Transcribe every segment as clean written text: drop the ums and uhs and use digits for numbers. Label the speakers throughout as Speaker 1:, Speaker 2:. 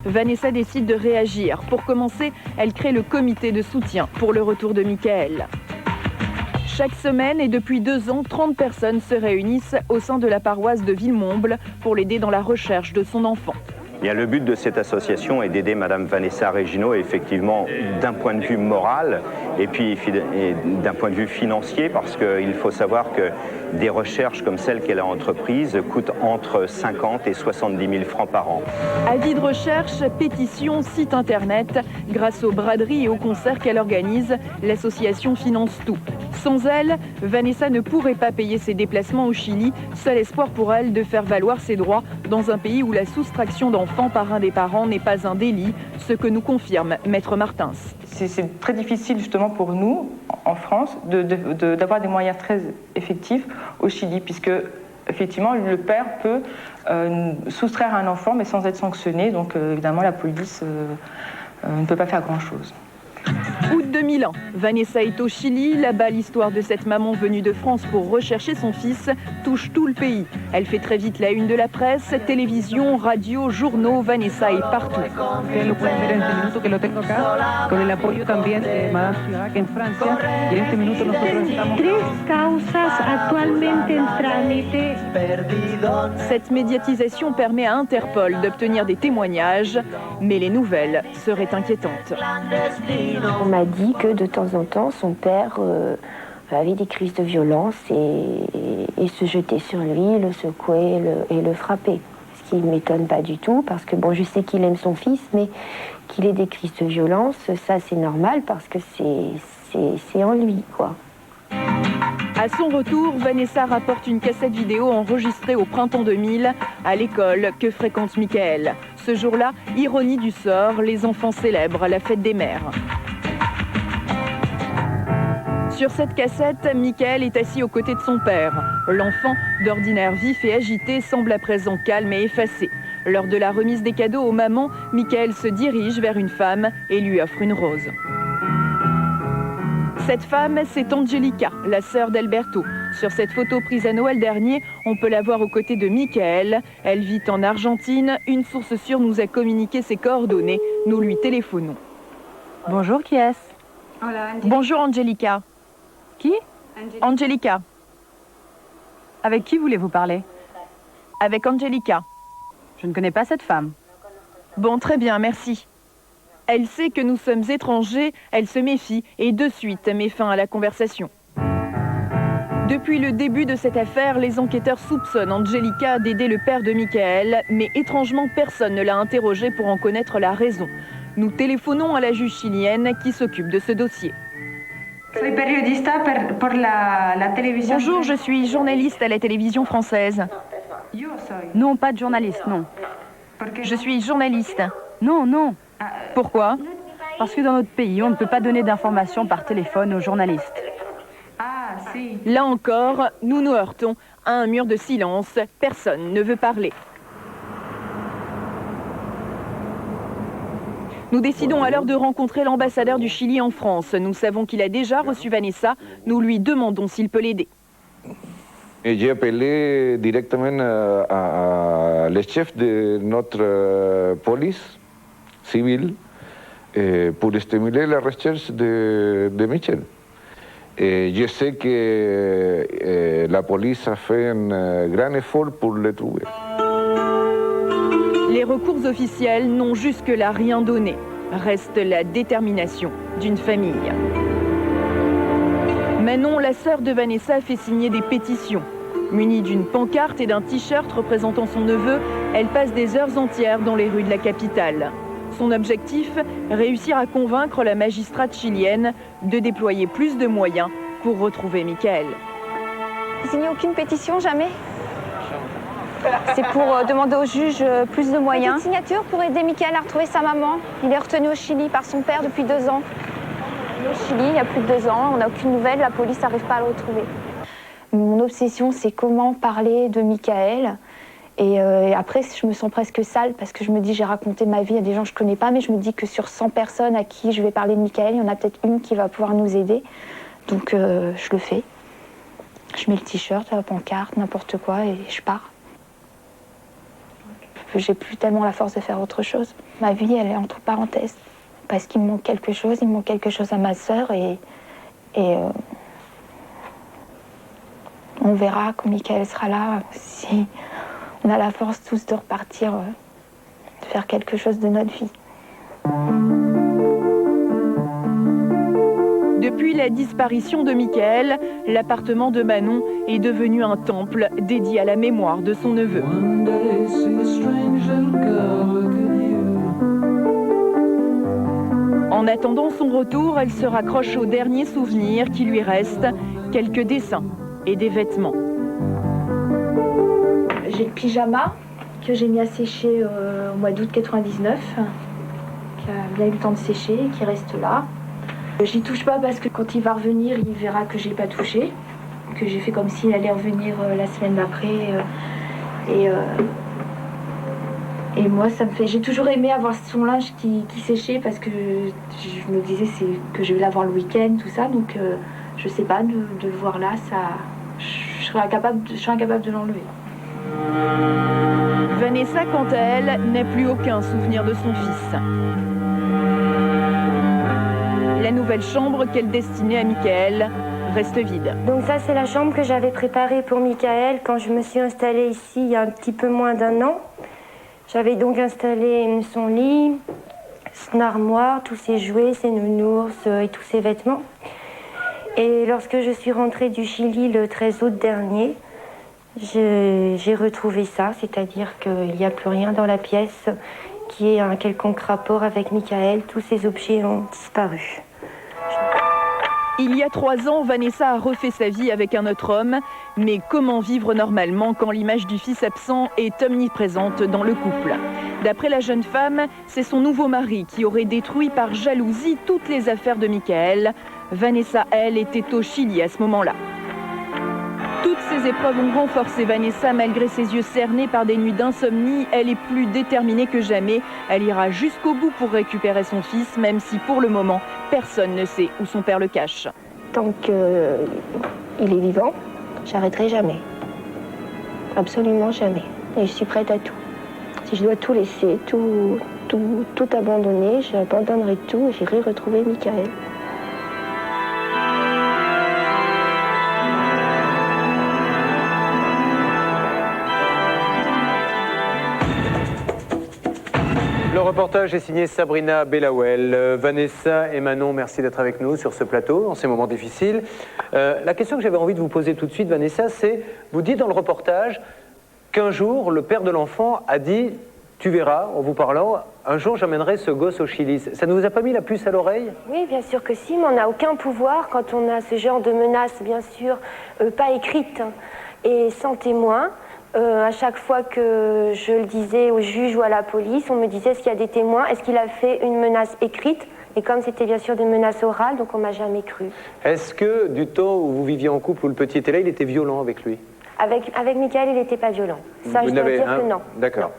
Speaker 1: Vanessa décide de réagir. Pour commencer, elle crée le comité de soutien pour le retour de Michael. Chaque semaine et depuis 2 ans, 30 personnes se réunissent au sein de la paroisse de Villemomble pour l'aider dans la recherche de son enfant.
Speaker 2: Bien, le but de cette association est d'aider Madame Vanessa Regino, effectivement, d'un point de vue moral et puis d'un point de vue financier, parce qu'il faut savoir que des recherches comme celles qu'elle a entreprises coûtent entre 50 et 70 000 francs par an.
Speaker 1: Avis de recherche, pétition, site internet, grâce aux braderies et aux concerts qu'elle organise, l'association finance tout. Sans elle, Vanessa ne pourrait pas payer ses déplacements au Chili, seul espoir pour elle de faire valoir ses droits dans un pays où la soustraction d'enfants par un des parents n'est pas un délit, ce que nous confirme Maître Martins.
Speaker 3: C'est très difficile justement pour nous, en France, d'avoir des moyens très effectifs au Chili, puisque effectivement le père peut soustraire un enfant mais sans être sanctionné, donc évidemment la police ne peut pas faire grand-chose.
Speaker 1: Août 2001, Vanessa est au Chili. Là-bas, l'histoire de cette maman venue de France pour rechercher son fils touche tout le pays. Elle fait très vite la une de la presse, télévision, radio, journaux. Vanessa est partout. Cette médiatisation permet à Interpol d'obtenir des témoignages, mais les nouvelles seraient inquiétantes.
Speaker 4: On m'a dit que de temps en temps, son père avait des crises de violence et se jetait sur lui, le secouait et le frappait. Ce qui ne m'étonne pas du tout, parce que bon, je sais qu'il aime son fils, mais qu'il ait des crises de violence, ça c'est normal, parce que c'est en lui, quoi.
Speaker 1: À son retour, Vanessa rapporte une cassette vidéo enregistrée au printemps 2000 à l'école que fréquente Michael. Ce jour-là, ironie du sort, les enfants célèbrent la fête des mères. Sur cette cassette, Michael est assis aux côtés de son père. L'enfant, d'ordinaire vif et agité, semble à présent calme et effacé. Lors de la remise des cadeaux aux mamans, Michael se dirige vers une femme et lui offre une rose. Cette femme, c'est Angelica, la sœur d'Alberto. Sur cette photo prise à Noël dernier, on peut la voir aux côtés de Michael. Elle vit en Argentine. Une source sûre nous a communiqué ses coordonnées. Nous lui téléphonons.
Speaker 5: Bonjour, qui est-ce?
Speaker 1: Bonjour Angelica.
Speaker 5: Qui?
Speaker 1: Angelica.
Speaker 5: Avec qui voulez-vous parler?
Speaker 1: Avec Angelica.
Speaker 5: Je ne connais pas cette femme.
Speaker 1: Bon, très bien, merci. Elle sait que nous sommes étrangers, elle se méfie et de suite met fin à la conversation. Depuis le début de cette affaire, les enquêteurs soupçonnent Angelica d'aider le père de Michael, mais étrangement personne ne l'a interrogée pour en connaître la raison. Nous téléphonons à la juge chilienne qui s'occupe de ce dossier. Bonjour, je suis journaliste à la télévision française.
Speaker 5: Non, pas de journaliste, non.
Speaker 1: Je suis journaliste.
Speaker 5: Non, non.
Speaker 1: Pourquoi?
Speaker 5: Parce que dans notre pays, on ne peut pas donner d'informations par téléphone aux journalistes.
Speaker 1: Là encore, nous nous heurtons à un mur de silence. Personne ne veut parler. Nous décidons alors de rencontrer l'ambassadeur du Chili en France. Nous savons qu'il a déjà reçu Vanessa. Nous lui demandons s'il peut l'aider.
Speaker 6: J'ai appelé directement le chef de notre police civile pour stimuler la recherche de Michel. Et je sais que la police a fait un grand effort pour le trouver.
Speaker 1: Les recours officiels n'ont jusque-là rien donné. Reste la détermination d'une famille. Manon, la sœur de Vanessa, fait signer des pétitions. Munie d'une pancarte et d'un t-shirt représentant son neveu, elle passe des heures entières dans les rues de la capitale. Son objectif, réussir à convaincre la magistrate chilienne de déployer plus de moyens pour retrouver Michael.
Speaker 7: Vous signez aucune pétition, jamais? C'est pour demander au juge plus de moyens. Une signature pour aider Michael à retrouver sa maman. Il est retenu au Chili par son père depuis 2 ans. Il est au Chili, il y a plus de 2 ans, on n'a aucune nouvelle, la police n'arrive pas à le retrouver. Mon obsession, c'est comment parler de Michael. Et après, je me sens presque sale parce que je me dis, j'ai raconté ma vie à des gens que je ne connais pas, mais je me dis que sur 100 personnes à qui je vais parler de Michael, il y en a peut-être une qui va pouvoir nous aider. Donc je le fais. Je mets le t-shirt, la pancarte, n'importe quoi et je pars. j'ai plus tellement la force de faire autre chose. Ma vie, elle est entre parenthèses. Parce qu'il me manque quelque chose, il me manque quelque chose à ma sœur et on verra quand Michael sera là, si on a la force tous de repartir, de faire quelque chose de notre vie.
Speaker 1: Depuis la disparition de Michael, l'appartement de Manon est devenu un temple dédié à la mémoire de son neveu. En attendant son retour, elle se raccroche aux derniers souvenirs qui lui restent, quelques dessins et des vêtements.
Speaker 7: J'ai le pyjama que j'ai mis à sécher au mois d'août 99, qui a bien eu le temps de sécher et qui reste là. J'y touche pas parce que quand il va revenir, il verra que j'ai pas touché, que j'ai fait comme s'il allait revenir la semaine d'après. Et moi, ça me fait. J'ai toujours aimé avoir son linge qui séchait parce que je me disais que je vais l'avoir le week-end, tout ça. Donc, je sais pas, de le voir là, ça, je serais incapable de l'enlever.
Speaker 1: Vanessa, quant à elle, n'a plus aucun souvenir de son fils. La nouvelle chambre qu'elle destinait à Michael reste vide.
Speaker 4: Donc ça, c'est la chambre que j'avais préparée pour Michael quand je me suis installée ici il y a un petit peu moins d'1 an. J'avais donc installé son lit, son armoire, tous ses jouets, ses nounours et tous ses vêtements. Et lorsque je suis rentrée du Chili le 13 août dernier, j'ai retrouvé ça, c'est-à-dire qu'il n'y a plus rien dans la pièce qui ait un quelconque rapport avec Michael. Tous ces objets ont disparu.
Speaker 1: Il y a 3 ans, Vanessa a refait sa vie avec un autre homme. Mais comment vivre normalement quand l'image du fils absent est omniprésente dans le couple? D'après la jeune femme, c'est son nouveau mari qui aurait détruit par jalousie toutes les affaires de Michael. Vanessa, elle, était au Chili à ce moment-là. Toutes ces épreuves ont renforcé Vanessa malgré ses yeux cernés par des nuits d'insomnie. Elle est plus déterminée que jamais. Elle ira jusqu'au bout pour récupérer son fils, même si pour le moment, personne ne sait où son père le cache.
Speaker 4: Tant qu'il est vivant, j'arrêterai jamais. Absolument jamais. Et je suis prête à tout. Si je dois tout laisser, tout abandonner, j'abandonnerai tout et j'irai retrouver Michael.
Speaker 8: Le reportage est signé Sabrina Bellawel. Vanessa et Manon, merci d'être avec nous sur ce plateau, en ces moments difficiles. La question que j'avais envie de vous poser tout de suite, Vanessa, c'est, vous dites dans le reportage qu'un jour, le père de l'enfant a dit, tu verras, en vous parlant, un jour j'amènerai ce gosse au Chili. Ça ne vous a pas mis la puce à l'oreille?
Speaker 4: Oui, bien sûr que si, mais on n'a aucun pouvoir quand on a ce genre de menace, bien sûr, pas écrite et sans témoin. À chaque fois que je le disais au juge ou à la police, on me disait est-ce qu'il y a des témoins, est-ce qu'il a fait une menace écrite? Et comme c'était bien sûr des menaces orales, donc on m'a jamais cru.
Speaker 8: Est-ce que du temps où vous viviez en couple, où le petit était là, il était violent avec lui? Avec
Speaker 4: Michael, il n'était pas violent. Ça, je dois dire que non.
Speaker 8: D'accord.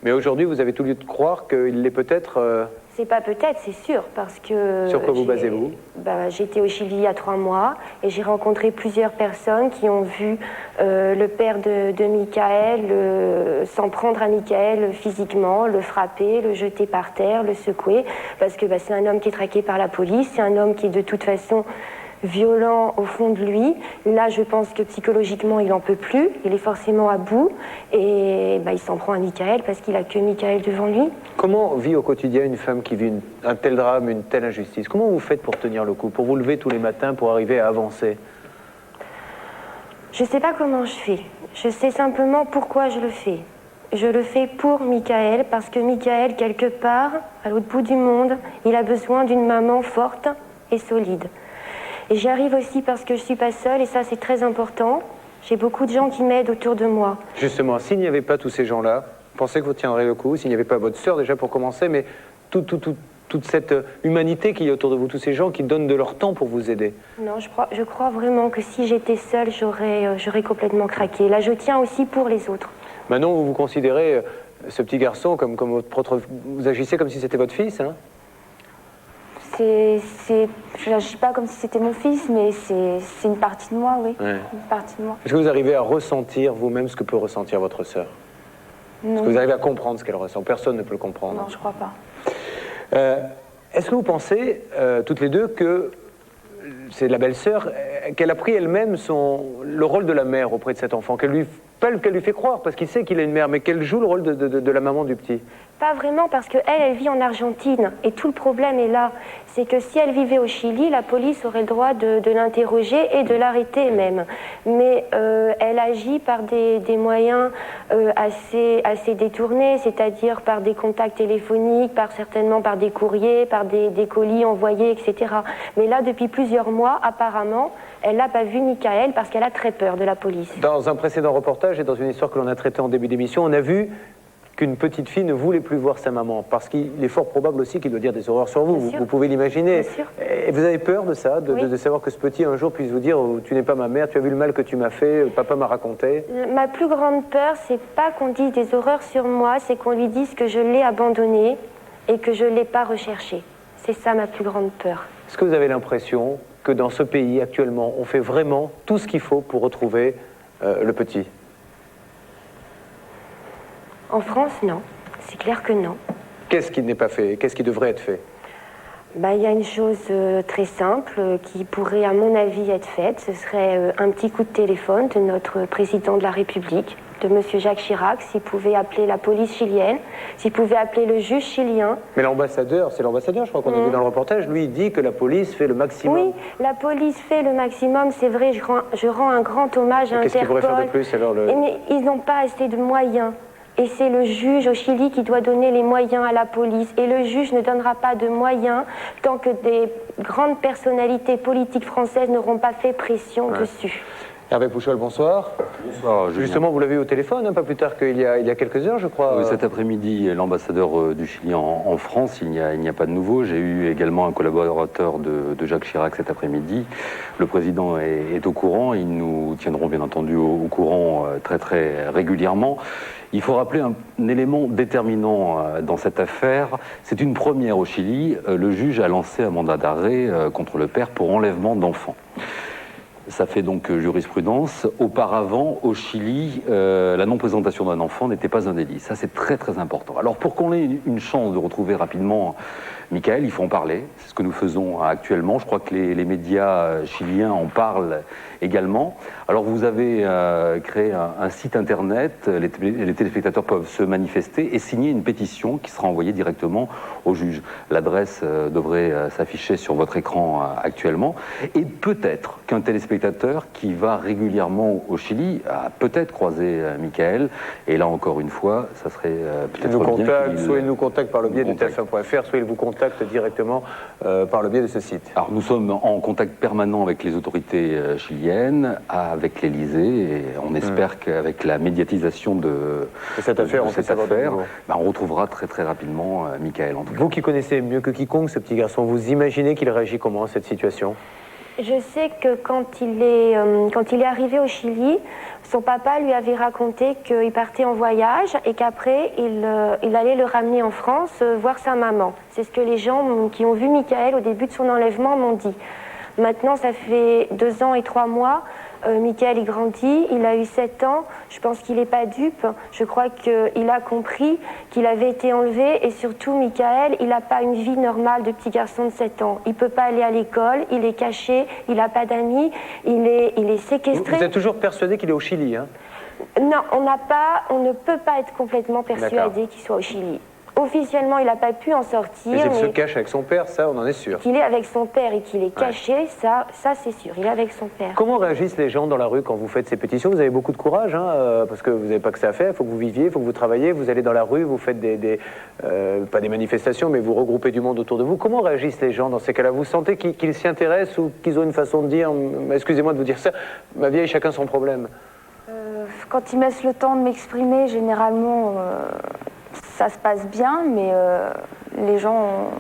Speaker 8: Mais aujourd'hui, vous avez tout lieu de croire qu'il l'est peut-être...
Speaker 4: C'est pas peut-être, c'est sûr, parce que...
Speaker 8: Sur quoi vous basez-vous?
Speaker 4: J'étais au Chili il y a 3 mois et j'ai rencontré plusieurs personnes qui ont vu le père de Michael s'en prendre à Michael physiquement, le frapper, le jeter par terre, le secouer, parce que c'est un homme qui est traqué par la police, c'est un homme qui est de toute façon violent au fond de lui. Là, je pense que psychologiquement, il n'en peut plus. Il est forcément à bout. Et il s'en prend à Michael parce qu'il n'a que Michael devant lui.
Speaker 8: Comment vit au quotidien une femme qui vit un tel drame, une telle injustice? Comment vous faites pour tenir le coup, pour vous lever tous les matins, pour arriver à avancer?
Speaker 4: Je ne sais pas comment je fais. Je sais simplement pourquoi je le fais. Je le fais pour Michael, parce que Michael, quelque part, à l'autre bout du monde, il a besoin d'une maman forte et solide. Et j'y arrive aussi parce que je ne suis pas seule, et ça c'est très important. J'ai beaucoup de gens qui m'aident autour de moi.
Speaker 8: Justement, s'il n'y avait pas tous ces gens-là, vous pensez que vous tiendrez le coup? S'il n'y avait pas votre sœur déjà pour commencer, mais toute cette humanité qui est autour de vous, tous ces gens qui donnent de leur temps pour vous aider? Non,
Speaker 4: je crois vraiment que si j'étais seule, j'aurais complètement craqué. Là, je tiens aussi pour les autres.
Speaker 8: Manon, vous considérez ce petit garçon comme votre propre... Vous agissez comme si c'était votre fils, hein?
Speaker 7: Je n'agis pas comme si c'était mon fils, mais c'est une partie de moi, oui. Ouais. Une partie de moi.
Speaker 8: Est-ce que vous arrivez à ressentir vous-même ce que peut ressentir votre sœur?
Speaker 7: Non.
Speaker 8: Est-ce que vous arrivez à comprendre ce qu'elle ressent? Personne ne peut le comprendre.
Speaker 7: Non, je crois pas.
Speaker 8: Est-ce que vous pensez, toutes les deux, que c'est la belle-sœur, qu'elle a pris elle-même le rôle de la mère auprès de cet enfant, qu'elle lui fait croire, parce qu'il sait qu'il a une mère, mais qu'elle joue le rôle de la maman du petit?
Speaker 4: Pas vraiment, parce qu'elle vit en Argentine. Et tout le problème est là. C'est que si elle vivait au Chili, la police aurait le droit de l'interroger et de l'arrêter même. Mais elle agit par des moyens assez détournés, c'est-à-dire par des contacts téléphoniques, certainement par des courriers, par des colis envoyés, etc. Mais là, depuis plusieurs mois, apparemment, elle n'a pas vu Michael parce qu'elle a très peur de la police.
Speaker 8: Dans un précédent reportage et dans une histoire que l'on a traitée en début d'émission, on a vu qu'une petite fille ne voulait plus voir sa maman, parce qu'il est fort probable aussi qu'il doit dire des horreurs sur vous. Vous pouvez l'imaginer. Et vous avez peur de ça, de savoir que ce petit un jour puisse vous dire « Tu n'es pas ma mère, tu as vu le mal que tu m'as fait, papa m'a raconté ».
Speaker 4: Ma plus grande peur, c'est pas qu'on dise des horreurs sur moi, c'est qu'on lui dise que je l'ai abandonné et que je ne l'ai pas recherché. C'est ça ma plus grande peur.
Speaker 8: Est-ce que vous avez l'impression que dans ce pays, actuellement, on fait vraiment tout ce qu'il faut pour retrouver le petit?
Speaker 4: En France, non. C'est clair que non.
Speaker 8: Qu'est-ce qui n'est pas fait? Qu'est-ce qui devrait être fait?
Speaker 4: Il y a une chose très simple qui pourrait, à mon avis, être faite. Ce serait un petit coup de téléphone de notre président de la République, de M. Jacques Chirac, s'il pouvait appeler la police chilienne, s'il pouvait appeler le juge chilien. Mais
Speaker 8: l'ambassadeur, c'est l'ambassadeur, je crois qu'on a vu dans le reportage, lui, il dit que la police fait le maximum.
Speaker 4: Oui, la police fait le maximum, c'est vrai, je rends un grand hommage à Interpol.
Speaker 8: Qu'est-ce qu'ils pourraient faire de plus alors
Speaker 4: Mais ils n'ont pas assez de moyens. Et c'est le juge au Chili qui doit donner les moyens à la police. Et le juge ne donnera pas de moyens tant que des grandes personnalités politiques françaises n'auront pas fait pression dessus.
Speaker 8: Hervé Pouchol, bonsoir.
Speaker 9: Bonsoir, Julien.
Speaker 8: Justement, vous l'avez eu au téléphone, pas plus tard qu'il y a quelques heures, je crois.
Speaker 9: Oui, cet après-midi, l'ambassadeur du Chili en France, il n'y a pas de nouveau. J'ai eu également un collaborateur de Jacques Chirac cet après-midi. Le président est au courant. Ils nous tiendront bien entendu au courant très très régulièrement. Il faut rappeler un élément déterminant dans cette affaire. C'est une première au Chili. Le juge a lancé un mandat d'arrêt contre le père pour enlèvement d'enfants. Ça fait donc jurisprudence. Auparavant, au Chili, la non-présentation d'un enfant n'était pas un délit. Ça, c'est très très important. Alors, pour qu'on ait une chance de retrouver rapidement Michael, il faut en parler. C'est ce que nous faisons actuellement. Je crois que les médias chiliens en parlent également. Alors, vous avez créé un site internet. Les téléspectateurs peuvent se manifester et signer une pétition qui sera envoyée directement au juge. L'adresse devrait s'afficher sur votre écran actuellement. Et peut-être qu'un téléspectateur qui va régulièrement au Chili a peut-être croisé Michael. Et là, encore une fois, ça serait peut-être bien
Speaker 8: soit il nous contacte par le biais de TF1.fr, soit il vous contacte directement par le biais de ce site.
Speaker 9: Alors, nous sommes en contact permanent avec les autorités chiliennes, avec l'Élysée, et on espère qu'avec la médiatisation de
Speaker 8: cette affaire,
Speaker 9: on retrouvera très très rapidement Michael. En tout cas.
Speaker 8: Vous qui connaissez mieux que quiconque ce petit garçon, vous imaginez qu'il réagit comment à cette situation?
Speaker 4: Je sais que quand il est arrivé au Chili, son papa lui avait raconté qu'il partait en voyage et qu'après, il allait le ramener en France voir sa maman. C'est ce que les gens qui ont vu Michael au début de son enlèvement m'ont dit. Maintenant, ça fait 2 ans et 3 mois. Michael, il grandit, il a eu 7 ans. Je pense qu'il n'est pas dupe. Je crois qu'il a compris qu'il avait été enlevé. Et surtout, Michael, il n'a pas une vie normale de petit garçon de 7 ans. Il ne peut pas aller à l'école, il est caché, il n'a pas d'amis, il est séquestré.
Speaker 8: Vous êtes toujours persuadé qu'il est au Chili, hein?
Speaker 4: Non, on ne peut pas être complètement persuadé qu'il soit au Chili. Officiellement, il n'a pas pu en sortir.
Speaker 8: Mais il se cache avec son père, ça, on en est sûr.
Speaker 4: Qu'il est avec son père et qu'il est caché, ça c'est sûr. Il est avec son père.
Speaker 8: Comment réagissent les gens dans la rue quand vous faites ces pétitions? Vous avez beaucoup de courage, hein, parce que vous n'avez pas que ça à faire. Il faut que vous viviez, il faut que vous travailliez. Vous allez dans la rue, vous faites pas des manifestations, mais vous regroupez du monde autour de vous. Comment réagissent les gens dans ces cas-là? Vous sentez qu'ils s'y intéressent ou qu'ils ont une façon de dire, excusez-moi de vous dire ça, ma vieille, chacun son problème?
Speaker 7: Quand ils me laissent le temps de m'exprimer, généralement... ça se passe bien, mais les gens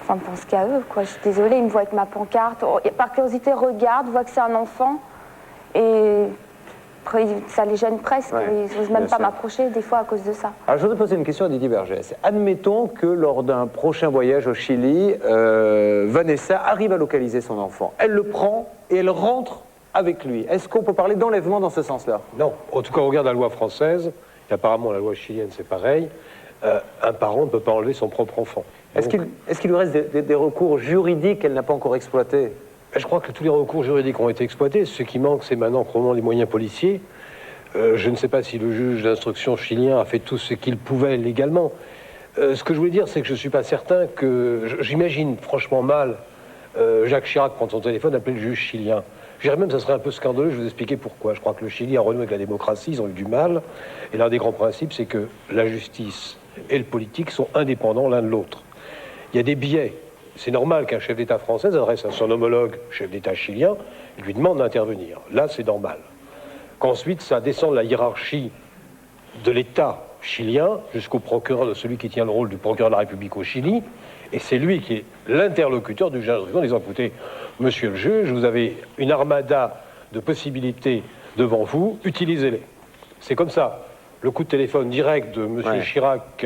Speaker 7: pensent qu'à eux, quoi. Je suis désolée, ils me voient avec ma pancarte. Par curiosité, regardent, voient que c'est un enfant. Et ça les gêne presque. Ils n'osent même pas m'approcher, des fois, à cause de ça.
Speaker 8: Alors, je voudrais poser une question à Didier Vergès. Admettons que lors d'un prochain voyage au Chili, Vanessa arrive à localiser son enfant. Elle le prend et elle rentre avec lui. Est-ce qu'on peut parler d'enlèvement dans ce sens-là?
Speaker 10: Non. En tout cas, on regarde la loi française. Et apparemment, la loi chilienne, c'est pareil. Un parent ne peut pas enlever son propre enfant.
Speaker 8: Est-ce qu'il lui reste des recours juridiques qu'elle n'a pas encore exploités?
Speaker 10: Je crois que tous les recours juridiques ont été exploités. Ce qui manque, c'est maintenant probablement les moyens policiers. Je ne sais pas si le juge d'instruction chilien a fait tout ce qu'il pouvait légalement. Ce que je voulais dire, c'est que je ne suis pas certain que... J'imagine franchement mal Jacques Chirac prendre son téléphone, appeler le juge chilien. Je dirais même que ça serait un peu scandaleux, je vais vous expliquer pourquoi. Je crois que le Chili a renoué avec la démocratie, ils ont eu du mal. Et l'un des grands principes, c'est que la justice et le politique sont indépendants l'un de l'autre. Il y a des biais. C'est normal qu'un chef d'État français s'adresse à son homologue chef d'État chilien et lui demande d'intervenir. Là, c'est normal. Qu'ensuite, ça descend de la hiérarchie de l'État chilien jusqu'au procureur, de celui qui tient le rôle du procureur de la République au Chili, et c'est lui qui est l'interlocuteur du juge d'instruction en disant, écoutez, monsieur le juge, vous avez une armada de possibilités devant vous, utilisez-les. C'est comme ça. Le coup de téléphone direct de monsieur Chirac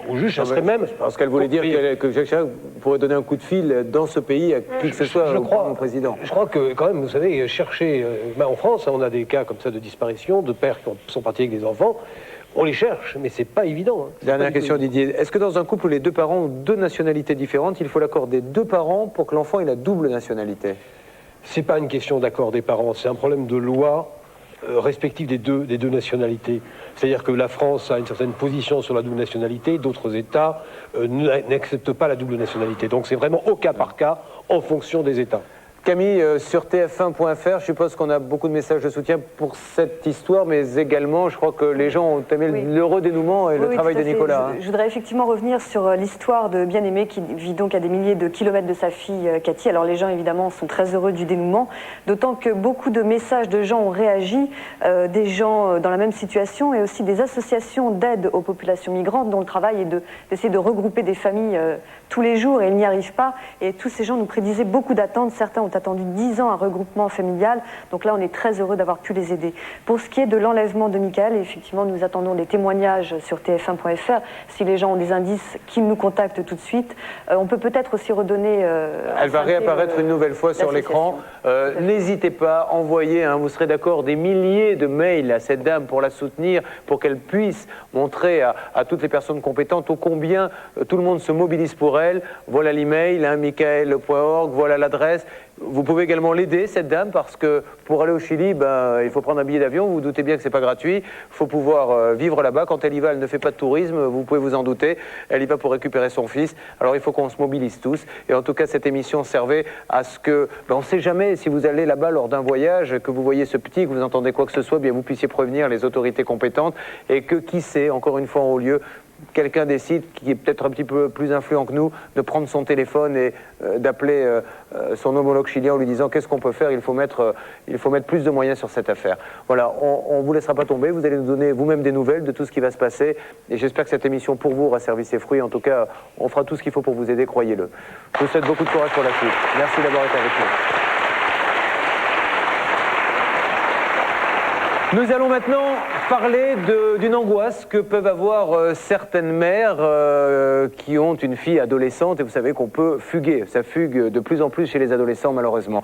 Speaker 10: au juge, ça serait même...
Speaker 8: Parce qu'elle voulait dire que Jacques Chirac pourrait donner un coup de fil dans ce pays à qui que ce soit au président.
Speaker 10: Je crois que, quand même, vous savez, chercher... en France, on a des cas comme ça de disparition, de pères qui sont partis avec des enfants. On les cherche, mais c'est pas évident.
Speaker 8: Dernière question, Didier. Est-ce que dans un couple où les deux parents ont deux nationalités différentes, il faut l'accord des deux parents pour que l'enfant ait la double nationalité?
Speaker 10: C'est pas une question d'accord des parents, c'est un problème de loi respective des deux nationalités. C'est-à-dire que la France a une certaine position sur la double nationalité, d'autres États n'acceptent pas la double nationalité. Donc c'est vraiment au cas par cas, en fonction des États.
Speaker 8: Camille, sur tf1.fr, je suppose qu'on a beaucoup de messages de soutien pour cette histoire, mais également, je crois que les gens ont aimé l'heureux dénouement et le travail de Nicolas.
Speaker 11: Je voudrais effectivement revenir sur l'histoire de Bien-Aimé qui vit donc à des milliers de kilomètres de sa fille Cathy. Alors les gens, évidemment, sont très heureux du dénouement, d'autant que beaucoup de messages de gens ont réagi, des gens dans la même situation et aussi des associations d'aide aux populations migrantes dont le travail est d'essayer de regrouper des familles tous les jours et ils n'y arrivent pas. Et tous ces gens nous prédisaient beaucoup d'attentes. Certains ont attendu 10 ans un regroupement familial. Donc là, on est très heureux d'avoir pu les aider. Pour ce qui est de l'enlèvement de Michael, effectivement, nous attendons des témoignages sur tf1.fr. Si les gens ont des indices, qu'ils nous contactent tout de suite. On peut peut-être aussi redonner...
Speaker 8: Elle va réapparaître une nouvelle fois sur l'écran. N'hésitez pas, envoyez, vous serez d'accord, des milliers de mails à cette dame pour la soutenir, pour qu'elle puisse montrer à toutes les personnes compétentes ô combien tout le monde se mobilise pour elle. Voilà l'email, michael.org, voilà l'adresse. Vous pouvez également l'aider, cette dame, parce que pour aller au Chili, il faut prendre un billet d'avion. Vous vous doutez bien que ce n'est pas gratuit. Il faut pouvoir vivre là-bas. Quand elle y va, elle ne fait pas de tourisme. Vous pouvez vous en douter. Elle y va pour récupérer son fils. Alors il faut qu'on se mobilise tous. Et en tout cas, cette émission servait à ce que... on ne sait jamais, si vous allez là-bas lors d'un voyage, que vous voyez ce petit, que vous entendez quoi que ce soit, bien vous puissiez prévenir les autorités compétentes. Et que, qui sait, encore une fois en haut lieu, quelqu'un décide, qui est peut-être un petit peu plus influent que nous, de prendre son téléphone et d'appeler son homologue chilien en lui disant qu'est-ce qu'on peut faire, il faut mettre plus de moyens sur cette affaire. Voilà, on ne vous laissera pas tomber, vous allez nous donner vous-même des nouvelles de tout ce qui va se passer et j'espère que cette émission pour vous aura servi ses fruits. En tout cas, on fera tout ce qu'il faut pour vous aider, croyez-le. Je vous souhaite beaucoup de courage pour la suite. Merci d'avoir été avec nous. Nous allons maintenant parler d'une angoisse que peuvent avoir certaines mères qui ont une fille adolescente et vous savez qu'on peut fuguer. Ça fugue de plus en plus chez les adolescents malheureusement.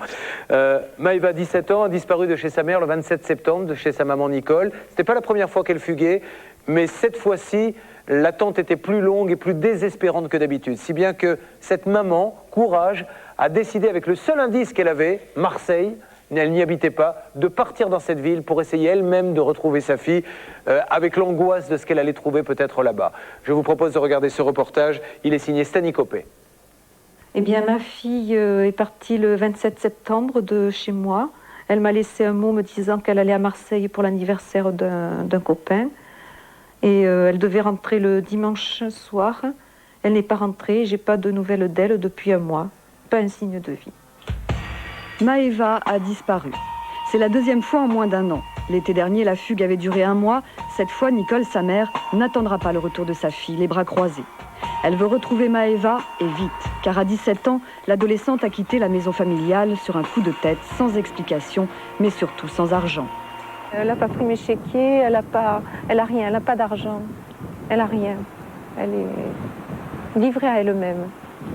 Speaker 8: Maëva, 17 ans, a disparu de chez sa mère le 27 septembre, de chez sa maman Nicole. C'était pas la première fois qu'elle fuguait, mais cette fois-ci, l'attente était plus longue et plus désespérante que d'habitude. Si bien que cette maman, courage, a décidé avec le seul indice qu'elle avait, Marseille, elle n'y habitait pas, de partir dans cette ville pour essayer elle-même de retrouver sa fille avec l'angoisse de ce qu'elle allait trouver peut-être là-bas. Je vous propose de regarder ce reportage, il est signé Stani Copé.
Speaker 12: Eh bien, ma fille est partie le 27 septembre de chez moi. Elle m'a laissé un mot me disant qu'elle allait à Marseille pour l'anniversaire d'un copain. Et elle devait rentrer le dimanche soir. Elle n'est pas rentrée, j'ai pas de nouvelles d'elle depuis un mois. Pas un signe de vie.
Speaker 5: Maëva a disparu. C'est la deuxième fois en moins d'un an. L'été dernier, la fugue avait duré un mois. Cette fois, Nicole, sa mère, n'attendra pas le retour de sa fille, les bras croisés. Elle veut retrouver Maëva, et vite, car à 17 ans, l'adolescente a quitté la maison familiale sur un coup de tête, sans explication, mais surtout sans argent.
Speaker 13: Elle n'a pas pris mes chéquiers, elle a rien, elle n'a pas d'argent. Elle n'a rien. Elle est livrée à elle-même.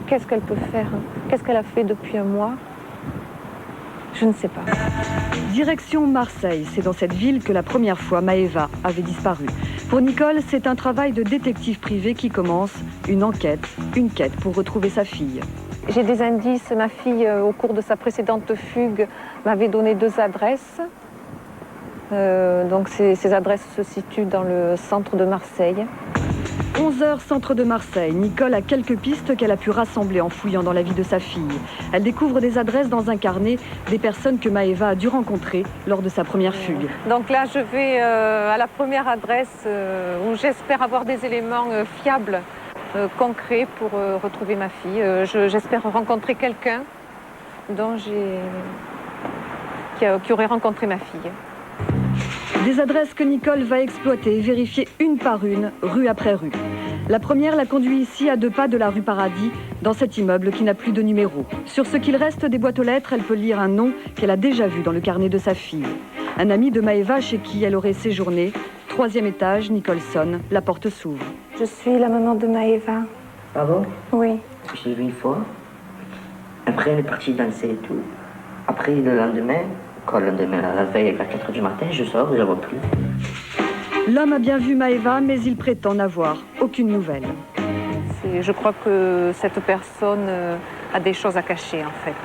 Speaker 13: Qu'est-ce qu'elle peut faire? Qu'est-ce qu'elle a fait depuis un mois? Je ne sais pas.
Speaker 5: Direction Marseille, c'est dans cette ville que la première fois Maëva avait disparu. Pour Nicole, c'est un travail de détective privé qui commence, une quête pour retrouver sa fille.
Speaker 13: J'ai des indices. Ma fille, au cours de sa précédente fugue, m'avait donné 2 adresses. Donc ces adresses se situent dans le centre de Marseille.
Speaker 5: 11h, centre de Marseille. Nicole a quelques pistes qu'elle a pu rassembler en fouillant dans la vie de sa fille. Elle découvre des adresses dans un carnet des personnes que Maëva a dû rencontrer lors de sa première fugue.
Speaker 13: Donc là, je vais à la première adresse où j'espère avoir des éléments fiables, concrets pour retrouver ma fille. J'espère rencontrer quelqu'un qui aurait rencontré ma fille.
Speaker 5: Des adresses que Nicole va exploiter et vérifier une par une, rue après rue. La première la conduit ici à 2 pas de la rue Paradis, dans cet immeuble qui n'a plus de numéro. Sur ce qu'il reste des boîtes aux lettres, elle peut lire un nom qu'elle a déjà vu dans le carnet de sa fille. Un ami de Maëva chez qui elle aurait séjourné. 3e étage, Nicole sonne, la porte s'ouvre.
Speaker 7: Je suis la maman de Maëva.
Speaker 14: Ah bon?
Speaker 7: Oui.
Speaker 14: J'ai vu une fois. Après, elle est partie danser et tout. Après, le lendemain, la veille, vers 4h du matin, je sors, je la vois plus.
Speaker 5: L'homme a bien vu Maëva, mais il prétend n'avoir aucune nouvelle.
Speaker 13: Je crois que cette personne a des choses à cacher, en fait.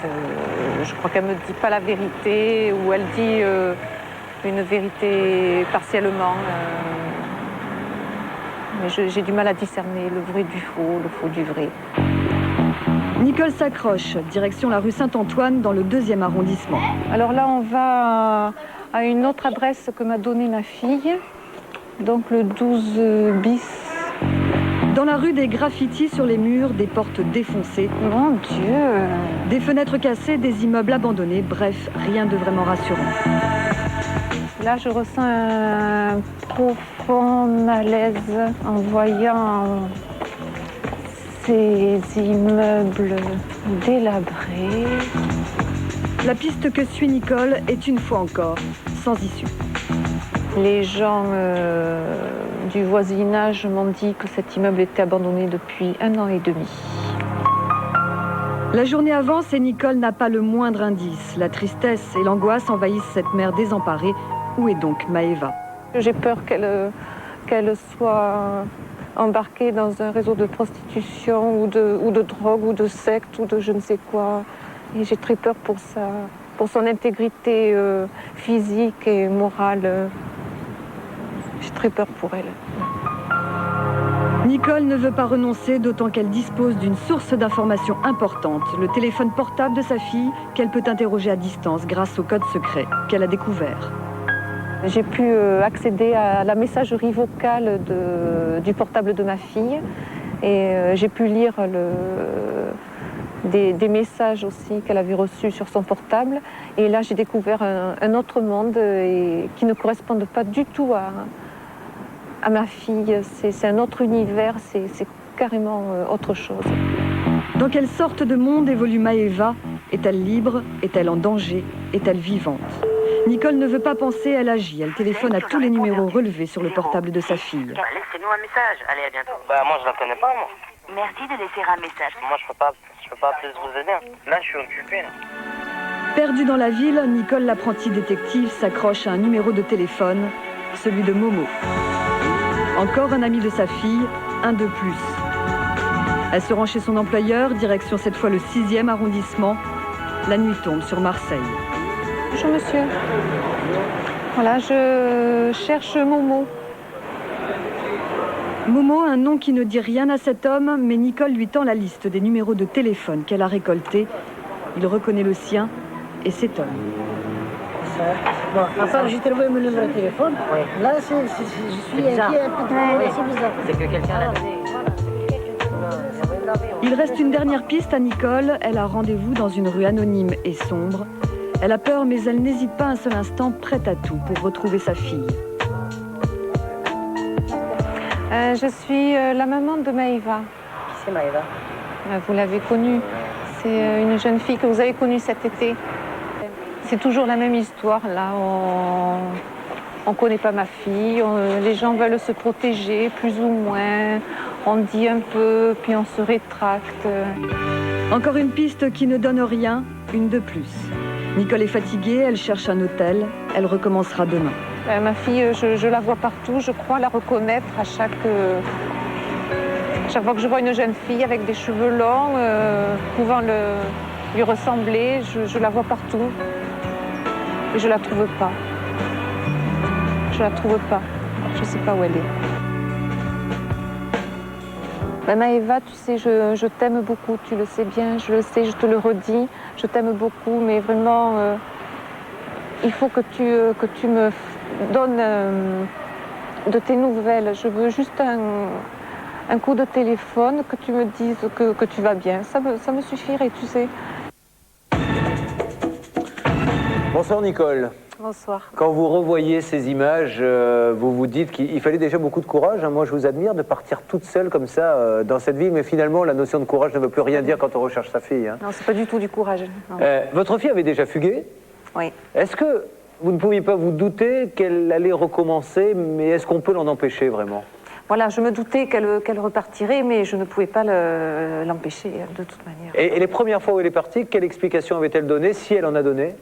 Speaker 13: Je crois qu'elle ne me dit pas la vérité, ou elle dit une vérité partiellement. Mais j'ai du mal à discerner le vrai du faux, le faux du vrai.
Speaker 5: Nicole s'accroche, direction la rue Saint-Antoine dans le 2e arrondissement.
Speaker 13: Alors là, on va à une autre adresse que m'a donnée ma fille, donc le 12 bis.
Speaker 5: Dans la rue, des graffitis sur les murs, des portes défoncées.
Speaker 13: Mon Dieu!
Speaker 5: Des fenêtres cassées, des immeubles abandonnés, bref, rien de vraiment rassurant.
Speaker 13: Là, je ressens un profond malaise en voyant ces immeubles délabrés.
Speaker 5: La piste que suit Nicole est une fois encore sans issue.
Speaker 13: Les gens du voisinage m'ont dit que cet immeuble était abandonné depuis 1 an et demi.
Speaker 5: La journée avance et Nicole n'a pas le moindre indice. La tristesse et l'angoisse envahissent cette mère désemparée. Où est donc Maëva?
Speaker 13: J'ai peur qu'elle soit embarquée dans un réseau de prostitution ou de drogue ou de secte ou de je ne sais quoi. Et j'ai très peur pour son intégrité physique et morale. J'ai très peur pour elle.
Speaker 5: Nicole ne veut pas renoncer, d'autant qu'elle dispose d'une source d'informations importante, le téléphone portable de sa fille, qu'elle peut interroger à distance grâce au code secret qu'elle a découvert.
Speaker 13: J'ai pu accéder à la messagerie vocale du portable de ma fille et j'ai pu lire des messages aussi qu'elle avait reçus sur son portable. Et là, j'ai découvert un autre monde qui ne correspond pas du tout à ma fille. C'est un autre univers, c'est carrément autre chose.
Speaker 5: Dans quelle sorte de monde évolue Maëva? Est-elle libre? Est-elle en danger? Est-elle vivante? Nicole ne veut pas penser, elle agit. Elle téléphone à tous les numéros relevés sur le portable de sa fille.
Speaker 15: Laissez-nous un message. Allez, à bientôt.
Speaker 16: Moi, je la connais pas, moi.
Speaker 15: Merci de laisser un message.
Speaker 16: Moi, je peux pas plus vous aider. Là, je suis occupé. Là.
Speaker 5: Perdue dans la ville, Nicole, l'apprentie détective, s'accroche à un numéro de téléphone, celui de Momo. Encore un ami de sa fille, un de plus. Elle se rend chez son employeur, direction cette fois le 6e arrondissement. La nuit tombe sur Marseille.
Speaker 13: Bonjour monsieur. Voilà, je cherche Momo.
Speaker 5: Momo, un nom qui ne dit rien à cet homme, mais Nicole lui tend la liste des numéros de téléphone qu'elle a récoltés. Il reconnaît le sien et s'étonne.
Speaker 17: Bon, enfin, j'ai trouvé mon numéro de téléphone. Oui. Là, je suis inquiet un peu. C'est bizarre.
Speaker 15: C'est que quelqu'un l'a donné.
Speaker 5: Il reste une dernière piste à Nicole. Elle a rendez-vous dans une rue anonyme et sombre. Elle a peur, mais elle n'hésite pas un seul instant, prête à tout pour retrouver sa fille.
Speaker 13: Je suis la maman de Maëva.
Speaker 17: Qui c'est Maëva?
Speaker 13: Vous l'avez connue. C'est une jeune fille que vous avez connue cet été. C'est toujours la même histoire, là. On ne connaît pas ma fille, les gens veulent se protéger, plus ou moins. On dit un peu, puis on se rétracte.
Speaker 5: Encore une piste qui ne donne rien, une de plus. Nicole est fatiguée, elle cherche un hôtel, elle recommencera demain.
Speaker 13: Ma fille, je la vois partout, je crois la reconnaître à chaque fois que je vois une jeune fille avec des cheveux longs, pouvant lui ressembler, je la vois partout. Et je la trouve pas. Je la trouve pas. Je sais pas où elle est. Maëva, tu sais, je t'aime beaucoup, tu le sais bien, je le sais, je te le redis. Je t'aime beaucoup, mais vraiment, il faut que tu me donnes de tes nouvelles. Je veux juste un coup de téléphone, que tu me dises que tu vas bien. Ça me suffirait, tu sais.
Speaker 8: Bonsoir Nicole.
Speaker 13: Bonsoir.
Speaker 8: Quand vous revoyez ces images, vous vous dites qu'il fallait déjà beaucoup de courage. Moi, je vous admire de partir toute seule comme ça dans cette ville. Mais finalement, la notion de courage ne veut plus rien dire quand on recherche sa fille.
Speaker 13: Non, c'est pas du tout du courage.
Speaker 8: Votre fille avait déjà fugué.
Speaker 13: Oui.
Speaker 8: Est-ce que vous ne pouviez pas vous douter qu'elle allait recommencer, mais est-ce qu'on peut l'en empêcher vraiment?
Speaker 13: Voilà, je me doutais qu'elle repartirait, mais je ne pouvais pas l'empêcher de toute manière.
Speaker 8: Et les premières fois où elle est partie, quelle explication avait-elle donnée, si elle en a donné?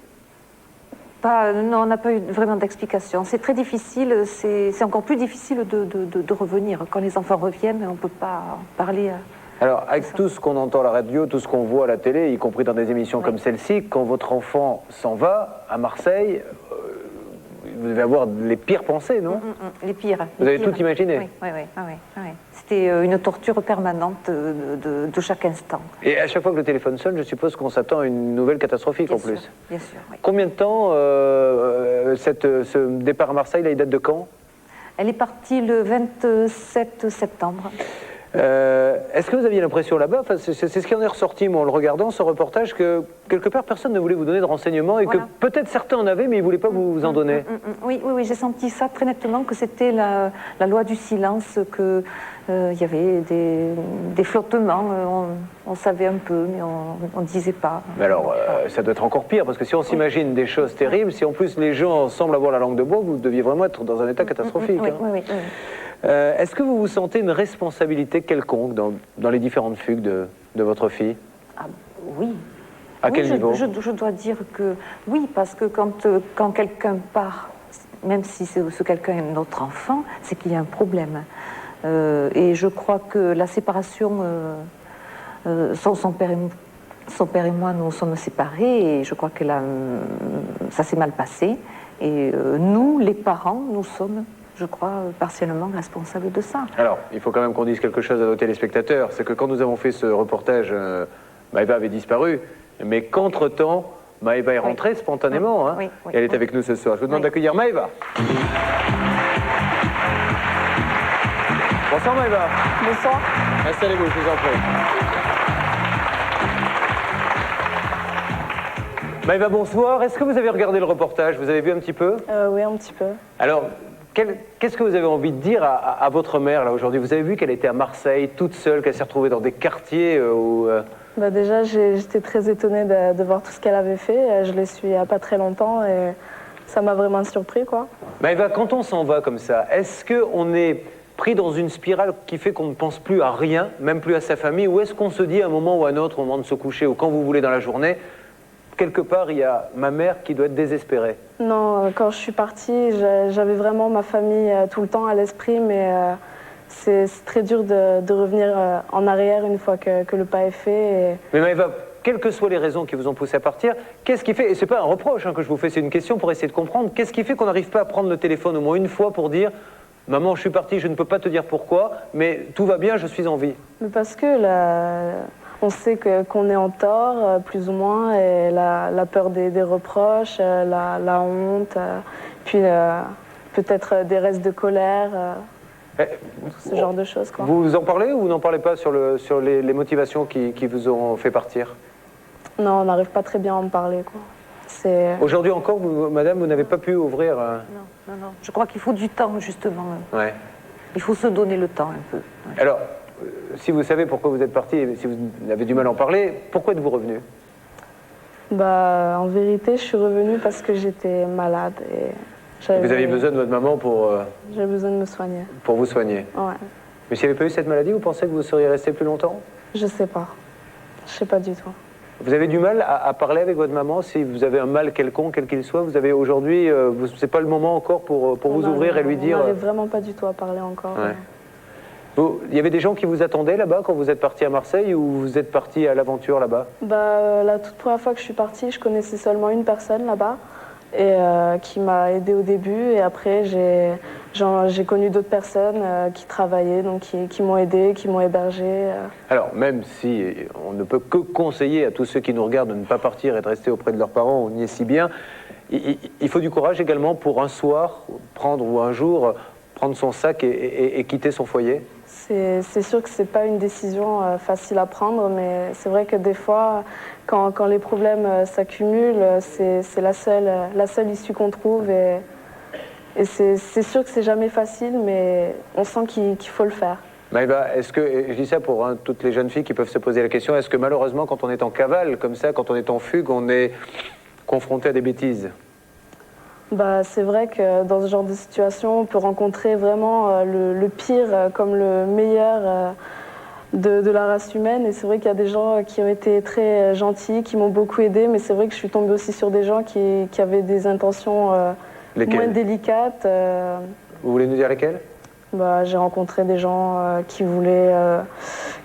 Speaker 13: Non, on n'a pas eu vraiment d'explication. C'est très difficile, c'est encore plus difficile de revenir. Quand les enfants reviennent, on ne peut pas parler.
Speaker 8: Alors, avec tout ce qu'on entend à la radio, tout ce qu'on voit à la télé, y compris dans des émissions comme celle-ci, quand votre enfant s'en va à Marseille, vous devez avoir les pires pensées, non?
Speaker 13: Les pires.
Speaker 8: Vous avez tout imaginé?
Speaker 13: Oui. C'était une torture permanente de chaque instant.
Speaker 8: Et à chaque fois que le téléphone sonne, je suppose qu'on s'attend à une nouvelle catastrophique en plus.
Speaker 13: Bien sûr, oui.
Speaker 8: Combien de temps ce départ à Marseille, là, il date de quand?
Speaker 13: Elle est partie le 27 septembre.
Speaker 8: Est-ce que vous aviez l'impression là-bas, c'est ce qui en est ressorti, moi, en le regardant, ce reportage, que quelque part, personne ne voulait vous donner de renseignements et que peut-être certains en avaient, mais ils ne voulaient pas vous en donner?
Speaker 13: Oui, j'ai senti ça très nettement, que c'était la loi du silence, qu'il y avait des flottements, on savait un peu, mais on ne disait pas.
Speaker 8: Mais alors, ça doit être encore pire, parce que si on s'imagine des choses terribles, si en plus les gens semblent avoir la langue de bois, vous deviez vraiment être dans un état catastrophique.
Speaker 13: Oui.
Speaker 8: Est-ce que vous vous sentez une responsabilité quelconque dans les différentes fugues de votre fille?
Speaker 13: Oui.
Speaker 8: À quel niveau?
Speaker 13: Je dois dire que oui, parce que quand quelqu'un part, même si ce quelqu'un est notre enfant, c'est qu'il y a un problème. Et je crois que la séparation, son père et moi, nous sommes séparés, et je crois que ça s'est mal passé. Et nous, les parents, nous sommes, je crois, partiellement responsables de ça.
Speaker 8: Alors, il faut quand même qu'on dise quelque chose à nos téléspectateurs. C'est que quand nous avons fait ce reportage, Maëva avait disparu, mais qu'entre-temps, Maëva est rentrée spontanément. Et elle est avec nous ce soir. Je vous demande d'accueillir Maëva. Bonsoir Maëva.
Speaker 18: Bonsoir.
Speaker 8: Installez-vous, je vous en prie. Maëva, bonsoir. Est-ce que vous avez regardé le reportage? Vous avez vu un petit peu?
Speaker 18: Oui, un petit peu.
Speaker 8: Alors, qu'est-ce que vous avez envie de dire à votre mère, là, aujourd'hui? Vous avez vu qu'elle était à Marseille, toute seule, qu'elle s'est retrouvée dans des quartiers où...
Speaker 18: Déjà, j'étais très étonnée de voir tout ce qu'elle avait fait. Je l'ai suivie il n'y a pas très longtemps et ça m'a vraiment surpris, quoi.
Speaker 8: Maëva, quand on s'en va comme ça, est-ce qu'on est pris dans une spirale qui fait qu'on ne pense plus à rien, même plus à sa famille, ou est-ce qu'on se dit à un moment ou à un autre, au moment de se coucher, ou quand vous voulez dans la journée, quelque part, il y a ma mère qui doit être désespérée?
Speaker 18: Non, quand je suis partie, j'avais vraiment ma famille tout le temps à l'esprit, mais c'est très dur de revenir en arrière une fois que le pas est fait.
Speaker 8: Mais Maëva, quelles que soient les raisons qui vous ont poussé à partir, qu'est-ce qui fait, et c'est pas un reproche que je vous fais, c'est une question pour essayer de comprendre, qu'est-ce qui fait qu'on n'arrive pas à prendre le téléphone au moins une fois pour dire « Maman, je suis partie, je ne peux pas te dire pourquoi, mais tout va bien, je suis en vie ».
Speaker 18: Mais parce que on sait qu'on est en tort, plus ou moins, et la peur des reproches, la honte, puis peut-être des restes de colère, ce genre de choses, quoi.
Speaker 8: Vous en parlez ou vous n'en parlez pas sur les motivations qui vous ont fait partir?
Speaker 18: Non, on n'arrive pas très bien à en parler, quoi.
Speaker 8: Aujourd'hui encore, madame, vous n'avez pas pu ouvrir...
Speaker 13: Non. Je crois qu'il faut du temps, justement.
Speaker 8: Ouais.
Speaker 13: Il faut se donner le temps un peu. Ouais.
Speaker 8: Alors, si vous savez pourquoi vous êtes parti, et si vous avez du mal à en parler, pourquoi êtes-vous revenu?
Speaker 18: En vérité, je suis revenue parce que j'étais malade. Et
Speaker 8: vous aviez besoin de votre maman pour...
Speaker 18: J'avais besoin de me soigner.
Speaker 8: Pour vous soigner?
Speaker 18: Ouais.
Speaker 8: Mais s'il n'y avait pas eu cette maladie, vous pensez que vous seriez resté plus longtemps?
Speaker 18: Je sais pas. Je sais pas du tout.
Speaker 8: Vous avez du mal à parler avec votre maman si vous avez un mal quelconque, quel qu'il soit? Vous avez aujourd'hui, c'est pas le moment encore pour vous ouvrir et lui dire...
Speaker 18: On n'arrive vraiment pas du tout à parler encore.
Speaker 8: Ouais. Il y avait des gens qui vous attendaient là-bas quand vous êtes parti à Marseille ou vous êtes parti à l'aventure là-bas?
Speaker 18: La toute première fois que je suis partie, je connaissais seulement une personne là-bas et qui m'a aidée au début. Et après, j'ai connu d'autres personnes qui travaillaient, donc qui m'ont aidée, qui m'ont hébergée.
Speaker 8: Alors, même si on ne peut que conseiller à tous ceux qui nous regardent de ne pas partir et de rester auprès de leurs parents, on y est si bien, il faut du courage également pour un soir, ou un jour, prendre son sac et quitter son foyer.
Speaker 18: C'est sûr que c'est pas une décision facile à prendre, mais c'est vrai que des fois, quand les problèmes s'accumulent, c'est la seule issue qu'on trouve. Et c'est sûr que c'est jamais facile, mais on sent qu'il faut le faire.
Speaker 8: Maëva, est-ce que, et je dis ça pour toutes les jeunes filles qui peuvent se poser la question, est-ce que malheureusement, quand on est en cavale, comme ça, quand on est en fugue, on est confronté à des bêtises?
Speaker 18: C'est vrai que dans ce genre de situation, on peut rencontrer vraiment le pire comme le meilleur de la race humaine. Et c'est vrai qu'il y a des gens qui ont été très gentils, qui m'ont beaucoup aidé, mais c'est vrai que je suis tombée aussi sur des gens qui avaient des intentions moins délicates.
Speaker 8: Vous voulez nous dire lesquelles?
Speaker 18: J'ai rencontré des gens qui voulaient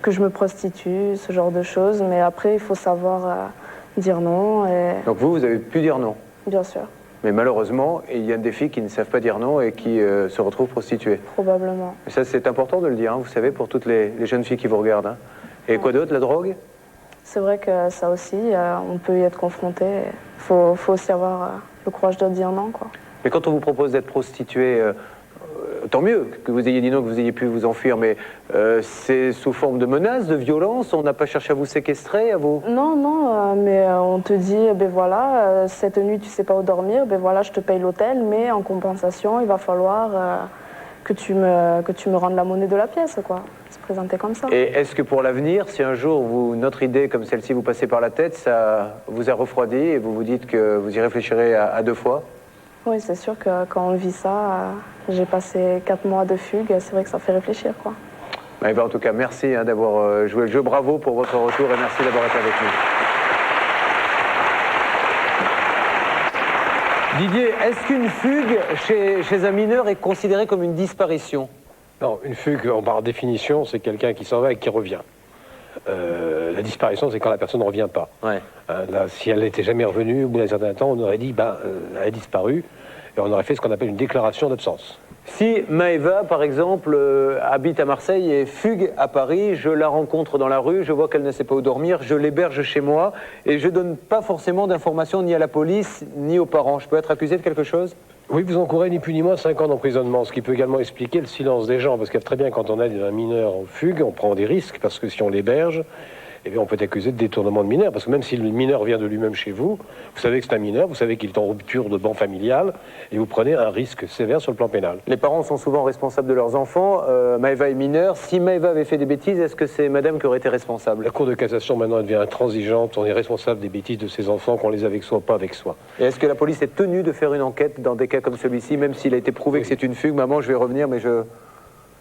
Speaker 18: que je me prostitue, ce genre de choses, mais après il faut savoir dire non.
Speaker 8: Donc vous avez pu dire non?
Speaker 18: Bien sûr.
Speaker 8: Mais malheureusement, il y a des filles qui ne savent pas dire non et qui se retrouvent prostituées.
Speaker 18: Probablement.
Speaker 8: Et ça, c'est important de le dire, hein, vous savez, pour toutes les jeunes filles qui vous regardent. Hein. Et quoi d'autre, la drogue?
Speaker 18: C'est vrai que ça aussi, on peut y être confronté. Il faut aussi avoir le courage de dire non, quoi.
Speaker 8: Mais quand on vous propose d'être prostituée, tant mieux que vous ayez dit non, que vous ayez pu vous enfuir, mais c'est sous forme de menaces, de violence? On n'a pas cherché à vous séquestrer, à vous...
Speaker 18: Non, mais on te dit, voilà, cette nuit tu sais pas où dormir, voilà, je te paye l'hôtel, mais en compensation, il va falloir que tu me rendes la monnaie de la pièce, quoi. Se présenter comme ça.
Speaker 8: Et est-ce que pour l'avenir, si un jour notre idée comme celle-ci vous passez par la tête, ça vous a refroidi et vous vous dites que vous y réfléchirez à deux fois?
Speaker 18: Oui, c'est sûr que quand on vit ça, j'ai passé 4 mois de fugue, c'est vrai que ça fait réfléchir, quoi.
Speaker 8: En tout cas, merci d'avoir joué le jeu. Bravo pour votre retour et merci d'avoir été avec nous. Didier, est-ce qu'une fugue chez un mineur est considérée comme une disparition?
Speaker 10: Non, une fugue, par définition, c'est quelqu'un qui s'en va et qui revient. La disparition, c'est quand la personne ne revient pas.
Speaker 8: Ouais.
Speaker 10: Là, si elle n'était jamais revenue, au bout d'un certain temps, on aurait dit elle a disparu et on aurait fait ce qu'on appelle une déclaration d'absence.
Speaker 8: Si Maëva, par exemple, habite à Marseille et fugue à Paris, je la rencontre dans la rue, je vois qu'elle ne sait pas où dormir, je l'héberge chez moi et je ne donne pas forcément d'informations ni à la police ni aux parents. Je peux être accusé de quelque chose?
Speaker 10: Oui, vous encourez ni plus ni moins 5 ans d'emprisonnement, ce qui peut également expliquer le silence des gens, parce que très bien, quand on aide un mineur en fugue, on prend des risques, parce que si on l'héberge, eh bien, on peut être accusé de détournement de mineur, parce que même si le mineur vient de lui-même chez vous, vous savez que c'est un mineur, vous savez qu'il est en rupture de ban familial, et vous prenez un risque sévère sur le plan pénal.
Speaker 8: Les parents sont souvent responsables de leurs enfants. Maëva est mineure. Si Maëva avait fait des bêtises, est-ce que c'est madame qui aurait été responsable?
Speaker 10: La Cour de cassation, maintenant, elle devient intransigeante. On est responsable des bêtises de ses enfants, qu'on les a avec soi ou pas avec soi.
Speaker 8: Et est-ce que la police est tenue de faire une enquête dans des cas comme celui-ci, même s'il a été prouvé que c'est une fugue? Maman, je vais revenir, mais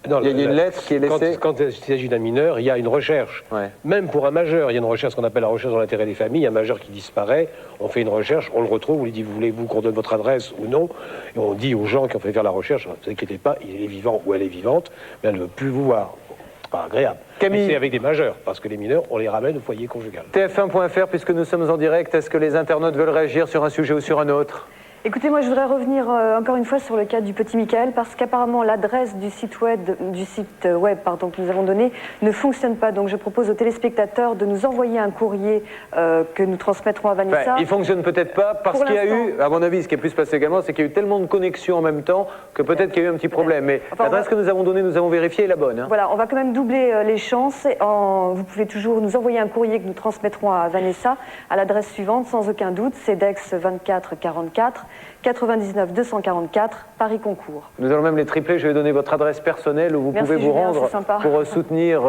Speaker 10: Non,
Speaker 8: il y a une lettre qui est laissée.
Speaker 10: Quand il s'agit d'un mineur, il y a une recherche.
Speaker 8: Ouais.
Speaker 10: Même pour un majeur, il y a une recherche, ce qu'on appelle la recherche dans l'intérêt des familles. Un majeur qui disparaît, on fait une recherche, on le retrouve, on lui dit voulez-vous qu'on donne votre adresse ou non? Et on dit aux gens qui ont fait faire la recherche, ne vous inquiétez pas, il est vivant ou elle est vivante, mais elle ne veut plus vous voir. C'est pas agréable.
Speaker 8: Camille.
Speaker 10: C'est avec des majeurs, parce que les mineurs, on les ramène au foyer conjugal.
Speaker 8: TF1.fr, puisque nous sommes en direct, est-ce que les internautes veulent réagir sur un sujet ou sur un autre?
Speaker 11: Écoutez, moi je voudrais revenir encore une fois sur le cas du petit Michael, parce qu'apparemment l'adresse du site web que nous avons donné ne fonctionne pas. Donc je propose aux téléspectateurs de nous envoyer un courrier que nous transmettrons à Vanessa.
Speaker 8: Il fonctionne peut-être pas parce qu'il y a eu, à mon avis, ce qui a pu se passer également, c'est qu'il y a eu tellement de connexions en même temps que peut-être qu'il y a eu un petit problème. Mais l'adresse que nous avons donnée, nous avons vérifié, est la bonne. Hein.
Speaker 11: Voilà, on va quand même doubler les chances. Vous pouvez toujours nous envoyer un courrier que nous transmettrons à Vanessa à l'adresse suivante, sans aucun doute, CEDEX 2444 99 244 Paris Concours.
Speaker 8: Nous allons même les tripler. Je vais donner votre adresse personnelle où vous pouvez vous rendre pour soutenir.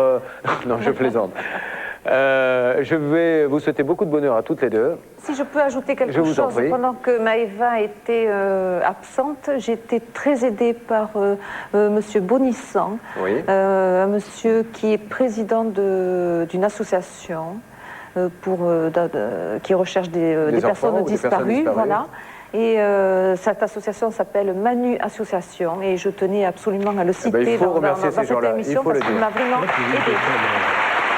Speaker 8: Non, je plaisante. Je vais vous souhaiter beaucoup de bonheur à toutes les deux.
Speaker 13: Si je peux ajouter quelque chose, pendant que Maëva était absente, j'ai été très aidée par monsieur Bonissan, un monsieur qui est président d'une association qui recherche des personnes disparues. Voilà. Et cette association s'appelle Manu Association et je tenais absolument à le citer dans cette émission parce qu'il m'a vraiment aidé.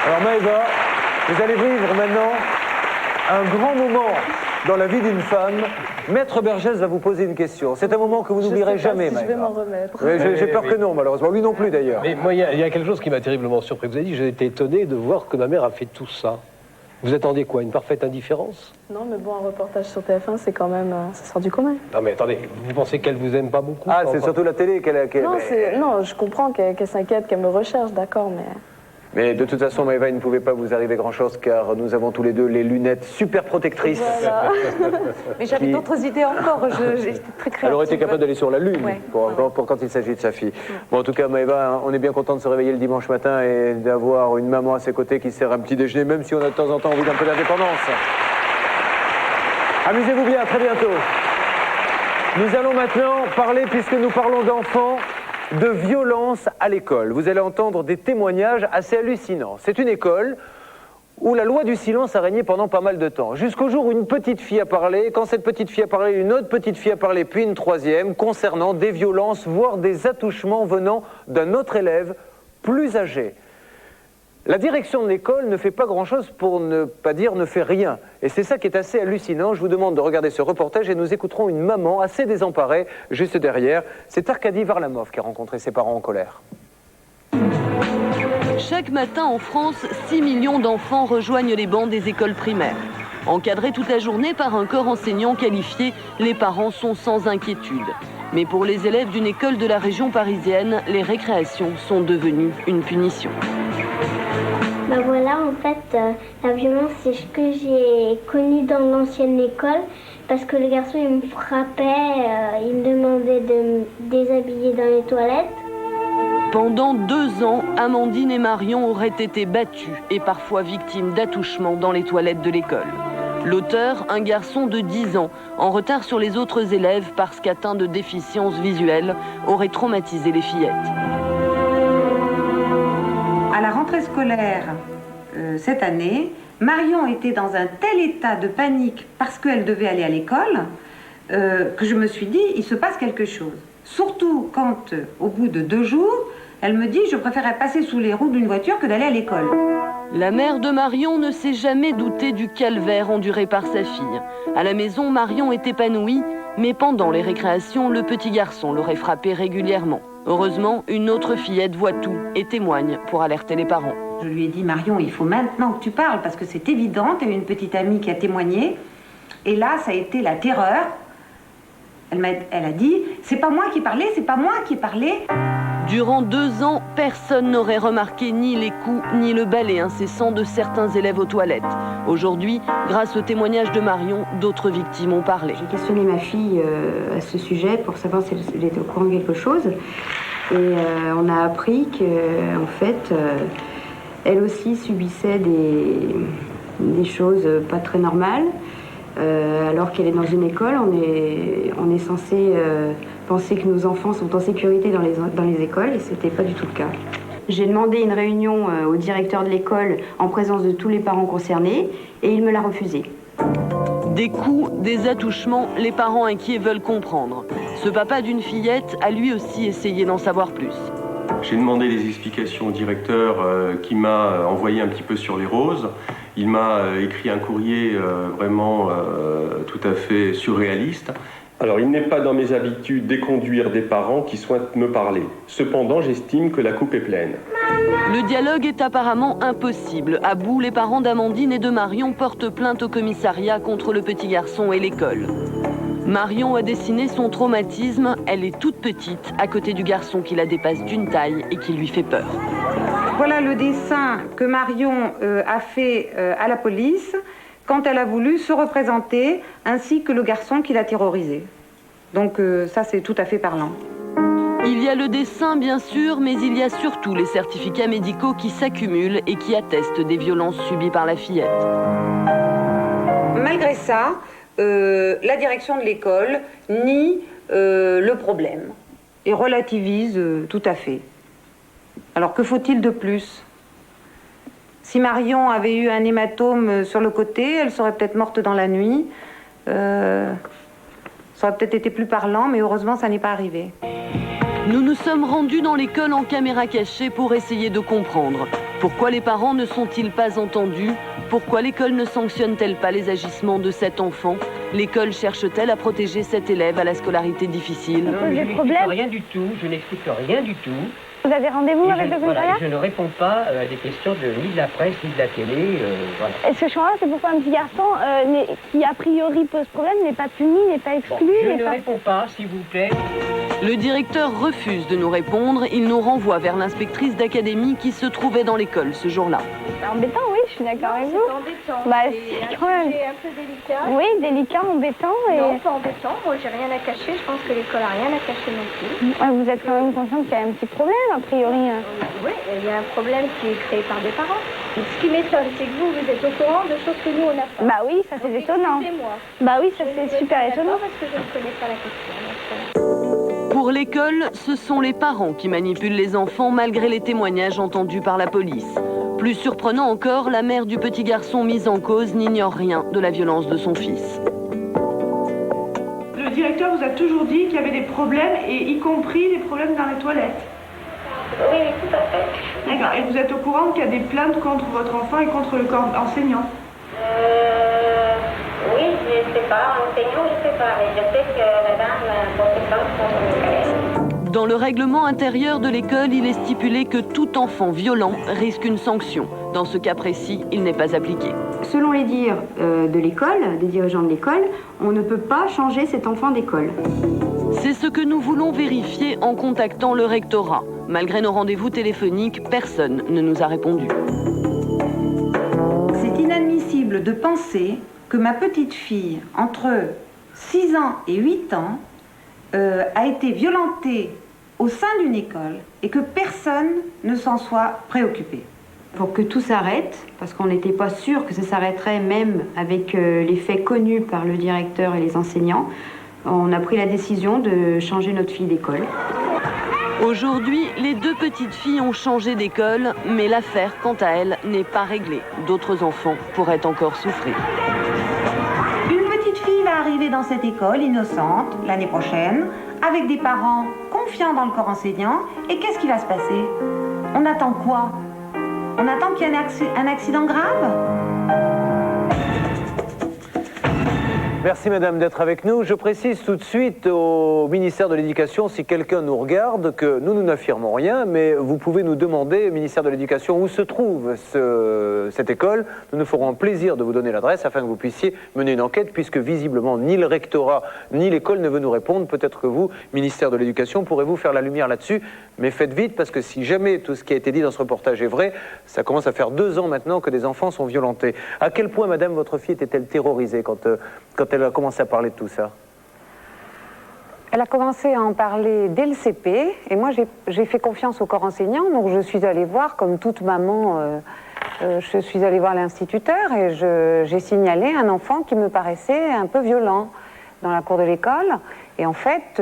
Speaker 8: Alors Maëva, vous allez vivre maintenant un grand moment dans la vie d'une femme. Maître Bergès va vous poser une question. C'est un moment que vous n'oublierez jamais, Maëva.
Speaker 13: Je vais m'en remettre.
Speaker 8: J'ai peur que non, malheureusement. Lui non plus, d'ailleurs.
Speaker 10: Mais moi, il y a quelque chose qui m'a terriblement surpris. Vous avez dit, j'ai été étonné de voir que ma mère a fait tout ça. Vous attendez quoi? Une parfaite indifférence?
Speaker 18: Non, mais bon, un reportage sur TF1, c'est quand même... ça sort du commun.
Speaker 10: Non, mais attendez, vous pensez qu'elle vous aime pas beaucoup?
Speaker 8: Ah, c'est surtout la télé qu'elle...
Speaker 18: Non, je comprends qu'elle s'inquiète, qu'elle me recherche, d'accord, mais...
Speaker 8: Mais de toute façon, Maëva, il ne pouvait pas vous arriver grand-chose car nous avons tous les deux les lunettes super protectrices.
Speaker 13: Voilà. Mais j'avais d'autres idées encore, j'étais très créative.
Speaker 8: Elle aurait été capable d'aller sur la Lune pour quand il s'agit de sa fille. Bon, en tout cas, Maëva, on est bien content de se réveiller le dimanche matin et d'avoir une maman à ses côtés qui sert un petit déjeuner, même si on a de temps en temps envie d'un peu d'indépendance. Amusez-vous bien, à très bientôt. Nous allons maintenant parler, puisque nous parlons d'enfants, de violence à l'école. Vous allez entendre des témoignages assez hallucinants. C'est une école où la loi du silence a régné pendant pas mal de temps. Jusqu'au jour où une petite fille a parlé, quand cette petite fille a parlé, une autre petite fille a parlé, puis une troisième, concernant des violences, voire des attouchements venant d'un autre élève plus âgé. La direction de l'école ne fait pas grand-chose pour ne pas dire ne fait rien. Et c'est ça qui est assez hallucinant. Je vous demande de regarder ce reportage et nous écouterons une maman assez désemparée juste derrière. C'est Arkady Varlamov qui a rencontré ses parents en colère.
Speaker 19: Chaque matin en France, 6 millions d'enfants rejoignent les bancs des écoles primaires. Encadrés toute la journée par un corps enseignant qualifié, les parents sont sans inquiétude. Mais pour les élèves d'une école de la région parisienne, les récréations sont devenues une punition.
Speaker 20: Ben voilà, en fait, la violence, c'est ce que j'ai connu dans l'ancienne école, parce que le garçon, il me frappait, il me demandait de me déshabiller dans les toilettes.
Speaker 19: Pendant 2 ans, Amandine et Marion auraient été battues et parfois victimes d'attouchements dans les toilettes de l'école. L'auteur, un garçon de 10 ans, en retard sur les autres élèves parce qu'atteint de déficience visuelle, aurait traumatisé les fillettes.
Speaker 21: À la rentrée scolaire cette année, Marion était dans un tel état de panique parce qu'elle devait aller à l'école que je me suis dit, il se passe quelque chose. Surtout quand, au bout de 2 jours, elle me dit, je préférerais passer sous les roues d'une voiture que d'aller à l'école.
Speaker 19: La mère de Marion ne s'est jamais doutée du calvaire enduré par sa fille. À la maison, Marion est épanouie, mais pendant les récréations, le petit garçon l'aurait frappée régulièrement. Heureusement, une autre fillette voit tout et témoigne pour alerter les parents.
Speaker 21: Je lui ai dit, Marion, il faut maintenant que tu parles parce que c'est évident, tu as une petite amie qui a témoigné. Et là, ça a été la terreur. Elle a dit, c'est pas moi qui parlais, c'est pas moi qui parlais.
Speaker 19: Durant 2 ans, personne n'aurait remarqué ni les coups, ni le balai incessant de certains élèves aux toilettes. Aujourd'hui, grâce au témoignage de Marion, d'autres victimes ont parlé.
Speaker 21: J'ai questionné ma fille à ce sujet pour savoir si elle était au courant de quelque chose. Et on a appris qu'en fait, elle aussi subissait des choses pas très normales. Alors qu'elle est dans une école, on est censé penser que nos enfants sont en sécurité dans les écoles, et ce n'était pas du tout le cas. J'ai demandé une réunion au directeur de l'école en présence de tous les parents concernés, et il me l'a refusé.
Speaker 19: Des coups, des attouchements, les parents inquiets veulent comprendre. Ce papa d'une fillette a lui aussi essayé d'en savoir plus.
Speaker 22: J'ai demandé des explications au directeur qui m'a envoyé un petit peu sur les roses. Il m'a écrit un courrier vraiment tout à fait surréaliste. Alors, il n'est pas dans mes habitudes d'éconduire des parents qui souhaitent me parler. Cependant, j'estime que la coupe est pleine.
Speaker 19: Le dialogue est apparemment impossible. À bout, les parents d'Amandine et de Marion portent plainte au commissariat contre le petit garçon et l'école. Marion a dessiné son traumatisme. Elle est toute petite, à côté du garçon qui la dépasse d'une taille et qui lui fait peur.
Speaker 21: Voilà le dessin que Marion a fait à la police quand elle a voulu se représenter, ainsi que le garçon qui l'a terrorisé. Donc ça, c'est tout à fait parlant.
Speaker 19: Il y a le dessin, bien sûr, mais il y a surtout les certificats médicaux qui s'accumulent et qui attestent des violences subies par la fillette.
Speaker 21: Malgré ça, la direction de l'école nie le problème et relativise tout à fait. Alors que faut-il de plus ?
Speaker 12: Si Marion avait eu un hématome sur le côté, elle serait peut-être morte dans la nuit. Ça aurait peut-être été plus parlant, mais heureusement, ça n'est pas arrivé.
Speaker 19: Nous nous sommes rendus dans l'école en caméra cachée pour essayer de comprendre. Pourquoi les parents ne sont-ils pas entendus? Pourquoi l'école ne sanctionne-t-elle pas les agissements de cet enfant? L'école cherche-t-elle à protéger cet élève à la scolarité difficile?
Speaker 2: Non, je n'explique rien du tout, je n'explique rien du tout.
Speaker 7: Vous avez rendez-vous avec le commissariat?
Speaker 2: Je ne réponds pas à des questions ni de la presse, ni de la télé. Voilà.
Speaker 7: Et ce choix-là, c'est pourquoi un petit garçon qui a priori pose problème n'est pas puni, n'est pas exclu.
Speaker 2: Bon, je ne réponds pas, s'il vous plaît.
Speaker 19: Le directeur refuse de nous répondre. Il nous renvoie vers l'inspectrice d'académie qui se trouvait dans l'école ce jour-là.
Speaker 7: C'est embêtant, oui, je suis d'accord avec vous.
Speaker 20: C'est embêtant.
Speaker 7: Bah,
Speaker 20: c'est
Speaker 7: quand même
Speaker 20: un peu délicat.
Speaker 7: Oui, délicat, embêtant. Et...
Speaker 20: Non, pas embêtant. Moi, j'ai rien à cacher. Je pense que l'école a rien à cacher non plus.
Speaker 7: Vous êtes quand même consciente qu'il y a un petit problème, a priori.
Speaker 20: Oui, il y a un problème qui est créé par des parents. Ce qui m'étonne, c'est que vous êtes au courant de choses que nous, on n'a pas.
Speaker 7: Bah oui, ça c'est étonnant. Bah oui, ça c'est super étonnant.
Speaker 20: Parce que je ne connais pas la question.
Speaker 19: Pour l'école, ce sont les parents qui manipulent les enfants malgré les témoignages entendus par la police. Plus surprenant encore, la mère du petit garçon mis en cause n'ignore rien de la violence de son fils.
Speaker 3: Le directeur vous a toujours dit qu'il y avait des problèmes, et y compris des problèmes dans les toilettes?
Speaker 20: Oui, tout à fait.
Speaker 3: D'accord. Et vous êtes au courant qu'il y a des plaintes contre votre enfant et contre le corps enseignant?
Speaker 20: Oui, je ne sais pas. Enseignant, je ne sais pas. Mais je sais que la dame porte plainte contre le collège.
Speaker 19: Dans le règlement intérieur de l'école, il est stipulé que tout enfant violent risque une sanction. Dans ce cas précis, il n'est pas appliqué.
Speaker 21: Selon les dires de l'école, des dirigeants de l'école, on ne peut pas changer cet enfant d'école.
Speaker 19: C'est ce que nous voulons vérifier en contactant le rectorat. Malgré nos rendez-vous téléphoniques, personne ne nous a répondu.
Speaker 12: C'est inadmissible de penser que ma petite fille, entre 6 ans et 8 ans, a été violentée au sein d'une école et que personne ne s'en soit préoccupé.
Speaker 21: Pour que tout s'arrête, parce qu'on n'était pas sûr que ça s'arrêterait même avec les faits connus par le directeur et les enseignants, on a pris la décision de changer notre fille d'école.
Speaker 19: Aujourd'hui, les deux petites filles ont changé d'école, mais l'affaire, quant à elle, n'est pas réglée. D'autres enfants pourraient encore souffrir.
Speaker 12: Une petite fille va arriver dans cette école innocente l'année prochaine, avec des parents confiants dans le corps enseignant. Et qu'est-ce qui va se passer? On attend quoi? On attend qu'il y ait un accident grave?
Speaker 8: Merci madame d'être avec nous. Je précise tout de suite au ministère de l'Éducation, si quelqu'un nous regarde, que nous n'affirmons rien, mais vous pouvez nous demander, au ministère de l'Éducation, où se trouve cette école. Nous nous ferons un plaisir de vous donner l'adresse afin que vous puissiez mener une enquête, puisque visiblement ni le rectorat ni l'école ne veut nous répondre. Peut-être que vous, ministère de l'Éducation, pourrez-vous faire la lumière là-dessus, mais faites vite, parce que si jamais tout ce qui a été dit dans ce reportage est vrai, ça commence à faire 2 ans maintenant que des enfants sont violentés. À quel point, madame, votre fille était-elle terrorisée quand elle a commencé à parler de tout ça?
Speaker 23: Elle a commencé à en parler dès le CP, et moi j'ai fait confiance au corps enseignant, donc je suis allée voir, comme toute maman, je suis allée voir l'instituteur et j'ai signalé un enfant qui me paraissait un peu violent dans la cour de l'école. Et en fait,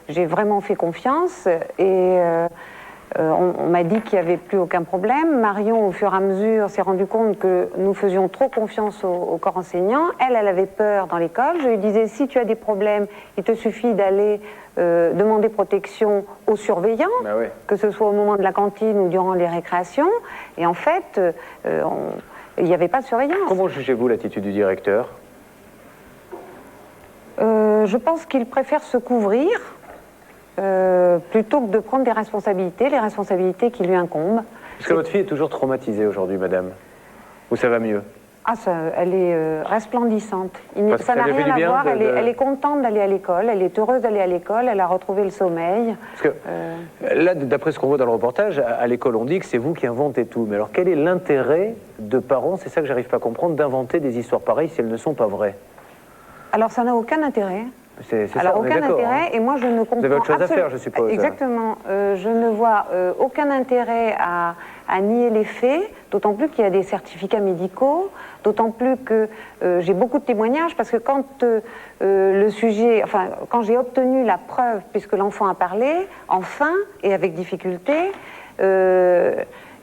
Speaker 23: j'ai vraiment fait confiance et on m'a dit qu'il n'y avait plus aucun problème. Marion, au fur et à mesure, s'est rendu compte que nous faisions trop confiance au corps enseignant. Elle avait peur dans l'école. Je lui disais, si tu as des problèmes, il te suffit d'aller demander protection aux surveillants, que ce soit au moment de la cantine ou durant les récréations. Et en fait, il n'y avait pas de surveillance.
Speaker 8: Comment jugez-vous l'attitude du directeur?
Speaker 23: Je pense qu'il préfère se couvrir plutôt que de prendre des responsabilités, les responsabilités qui lui incombent.
Speaker 8: Est-ce que votre fille est toujours traumatisée aujourd'hui, madame? Ou ça va mieux?
Speaker 23: Ah, elle est resplendissante. Ça n'a rien à voir, elle est contente d'aller à l'école, elle est heureuse d'aller à l'école, elle a retrouvé le sommeil.
Speaker 8: Parce que là, d'après ce qu'on voit dans le reportage, à l'école on dit que c'est vous qui inventez tout. Mais alors quel est l'intérêt de parents, c'est ça que j'arrive pas à comprendre, d'inventer des histoires pareilles si elles ne sont pas vraies?
Speaker 23: Alors ça n'a aucun intérêt.
Speaker 8: Alors
Speaker 23: aucun intérêt, et moi je ne comprends...
Speaker 8: Vous avez autre chose à faire, je suppose.
Speaker 23: Exactement. Je ne vois aucun intérêt à nier les faits, d'autant plus qu'il y a des certificats médicaux, d'autant plus que j'ai beaucoup de témoignages, parce que quand le sujet... Enfin, quand j'ai obtenu la preuve, puisque l'enfant a parlé, enfin, et avec difficulté,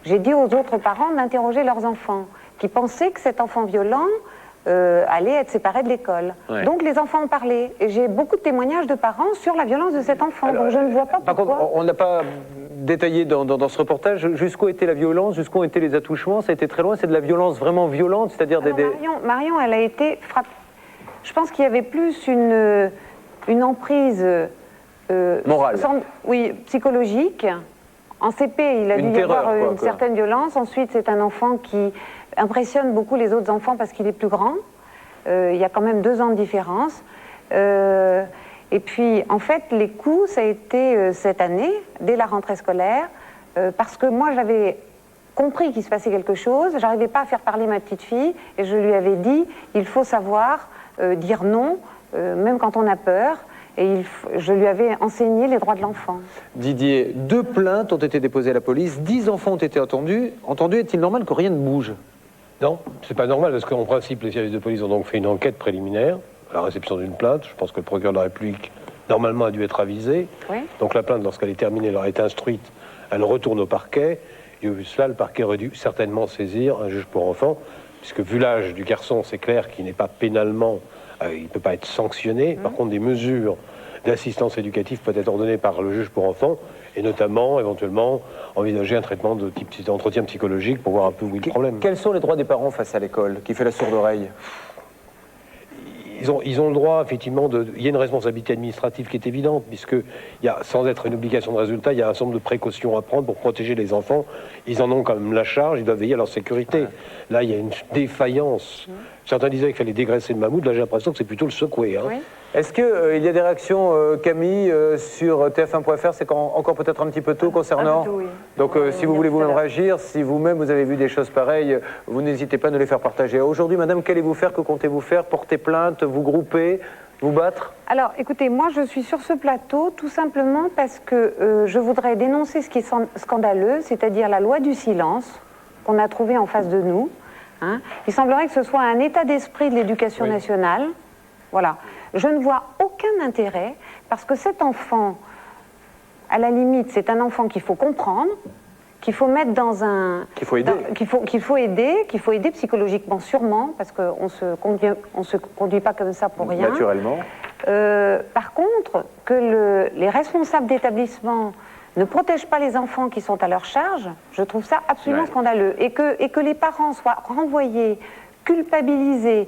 Speaker 23: j'ai dit aux autres parents d'interroger leurs enfants, qui pensaient que cet enfant violent allait être séparé de l'école.
Speaker 8: Ouais.
Speaker 23: Donc les enfants ont parlé. Et j'ai beaucoup de témoignages de parents sur la violence de cet enfant. Donc je ne vois pas
Speaker 8: Par
Speaker 23: pourquoi.
Speaker 8: contre, on n'a pas détaillé dans ce reportage jusqu'où était la violence, jusqu'où étaient les attouchements. Ça a été très loin. C'est de la violence vraiment violente, c'est-à-dire des...
Speaker 23: Marion, elle a été frappée. Je pense qu'il y avait plus une emprise...
Speaker 8: morale.
Speaker 23: Oui, psychologique. En CP, il a dû y avoir une certaine violence. Ensuite, c'est un enfant qui impressionne beaucoup les autres enfants parce qu'il est plus grand. Il y a quand même 2 ans de différence. Et puis, en fait, les coups, ça a été cette année, dès la rentrée scolaire, parce que moi, j'avais compris qu'il se passait quelque chose. J'arrivais pas à faire parler ma petite fille, et je lui avais dit, il faut savoir dire non, même quand on a peur. Et je lui avais enseigné les droits de l'enfant.
Speaker 8: Didier, 2 plaintes ont été déposées à la police, 10 enfants ont été entendus. Est-il normal que rien ne bouge?
Speaker 10: Non, c'est pas normal, parce qu'en principe, les services de police ont donc fait une enquête préliminaire à la réception d'une plainte. Je pense que le procureur de la République, normalement, a dû être avisé.
Speaker 23: Oui.
Speaker 10: Donc la plainte, lorsqu'elle est terminée, elle aura été instruite, elle retourne au parquet. Et au vu de cela, le parquet aurait dû certainement saisir un juge pour enfants, puisque vu l'âge du garçon, c'est clair qu'il n'est pas pénalement... il ne peut pas être sanctionné. Par contre, des mesures d'assistance éducative peuvent être ordonnées par le juge pour enfants, et notamment, éventuellement, envisager un traitement de type entretien psychologique pour voir un peu où est le problème.
Speaker 8: Quels sont les droits des parents face à l'école, qui fait la sourde oreille?
Speaker 10: Ils ont le droit, effectivement, il y a une responsabilité administrative qui est évidente, puisque, sans être une obligation de résultat, il y a un certain nombre de précautions à prendre pour protéger les enfants. Ils en ont quand même la charge, ils doivent veiller à leur sécurité. Là, il y a une défaillance. Certains disaient qu'il fallait dégraisser le mammouth, là j'ai l'impression que c'est plutôt le secouer. Hein.
Speaker 23: Oui.
Speaker 8: Est-ce qu'il y a des réactions, Camille, sur TF1.fr? C'est encore peut-être un petit peu tôt concernant...
Speaker 23: Oui.
Speaker 8: Donc si vous voulez vous-même réagir, si vous-même vous avez vu des choses pareilles, vous n'hésitez pas à nous les faire partager. Aujourd'hui, madame, qu'allez-vous faire? Que comptez-vous faire? Porter plainte? Vous grouper? Vous battre?
Speaker 23: Alors, écoutez, moi, je suis sur ce plateau tout simplement parce que je voudrais dénoncer ce qui est scandaleux, c'est-à-dire la loi du silence qu'on a trouvée en face de nous. Hein. Il semblerait que ce soit un état d'esprit de l'éducation nationale. Voilà. Je ne vois aucun intérêt, parce que cet enfant, à la limite, c'est un enfant qu'il faut comprendre, qu'il faut mettre dans un...
Speaker 8: Qu'il faut aider.
Speaker 23: Qu'il faut aider psychologiquement, sûrement, parce qu'on ne se conduit pas comme ça pour rien.
Speaker 8: Naturellement.
Speaker 23: Par contre, que les responsables d'établissement ne protègent pas les enfants qui sont à leur charge, je trouve ça absolument scandaleux. Et que les parents soient renvoyés, culpabilisés,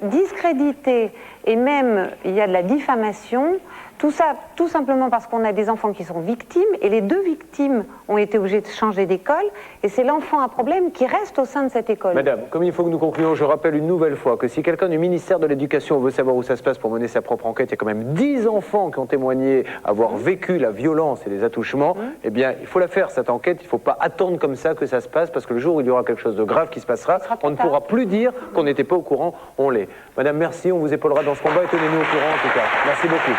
Speaker 23: discrédités, et même il y a de la diffamation, tout ça tout simplement parce qu'on a des enfants qui sont victimes, et les 2 victimes ont été obligées de changer d'école, et c'est l'enfant à problème qui reste au sein de cette école.
Speaker 8: Madame, comme il faut que nous concluions, je rappelle une nouvelle fois que si quelqu'un du ministère de l'Éducation veut savoir où ça se passe pour mener sa propre enquête, il y a quand même 10 enfants qui ont témoigné avoir vécu la violence et les attouchements, eh bien, il faut la faire, cette enquête, il ne faut pas attendre comme ça que ça se passe, parce que le jour où il y aura quelque chose de grave qui se passera, on ne pourra plus dire qu'on n'était pas au courant, on l'est. Madame, merci, on vous épaulera dans ce combat, et tenez-nous au courant en tout cas. Merci beaucoup.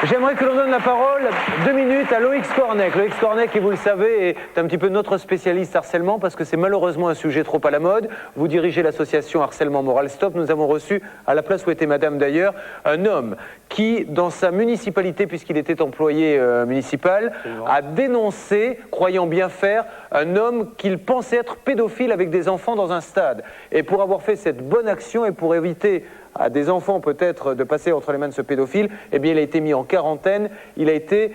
Speaker 8: J'aimerais que l'on donne la parole 2 minutes à Loïc Skornek. Loïc Skornek, qui vous le savez, est un petit peu notre spécialiste harcèlement, parce que c'est malheureusement un sujet trop à la mode. Vous dirigez l'association Harcèlement Moral Stop. Nous avons reçu, à la place où était madame d'ailleurs, un homme qui, dans sa municipalité, puisqu'il était employé municipal, a dénoncé, croyant bien faire, un homme qu'il pensait être pédophile avec des enfants dans un stade. Et pour avoir fait cette bonne action et pour éviter à des enfants peut-être de passer entre les mains de ce pédophile, eh bien il a été mis en quarantaine, il a été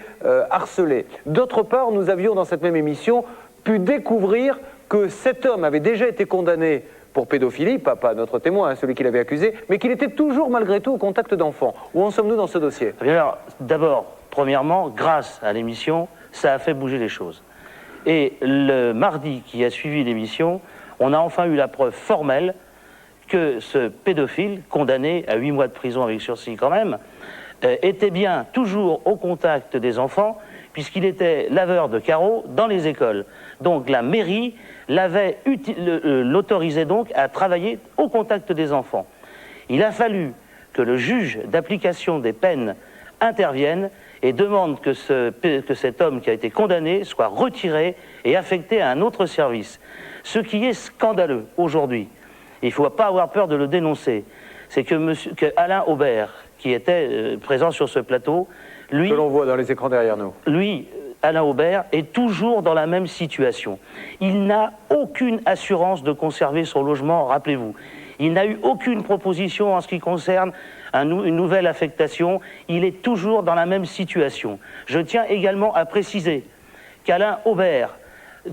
Speaker 8: harcelé. D'autre part, nous avions dans cette même émission pu découvrir que cet homme avait déjà été condamné pour pédophilie, pas notre témoin, hein, celui qui l'avait accusé, mais qu'il était toujours malgré tout au contact d'enfants. Où en sommes-nous dans ce dossier?
Speaker 1: Alors, d'abord, premièrement, grâce à l'émission, ça a fait bouger les choses. Et le mardi qui a suivi l'émission, on a enfin eu la preuve formelle que ce pédophile, condamné à 8 mois de prison avec sursis quand même, était bien toujours au contact des enfants, puisqu'il était laveur de carreaux dans les écoles. Donc la mairie l'autorisait donc à travailler au contact des enfants. Il a fallu que le juge d'application des peines intervienne et demande que cet homme qui a été condamné soit retiré et affecté à un autre service. Ce qui est scandaleux aujourd'hui, il ne faut pas avoir peur de le dénoncer, c'est que Alain Aubert, qui était présent sur ce plateau, lui...
Speaker 8: Que l'on voit dans les écrans derrière nous.
Speaker 1: Lui Alain Aubert est toujours dans la même situation. Il n'a aucune assurance de conserver son logement, rappelez-vous. Il n'a eu aucune proposition en ce qui concerne une nouvelle affectation. Il est toujours dans la même situation. Je tiens également à préciser qu'Alain Aubert,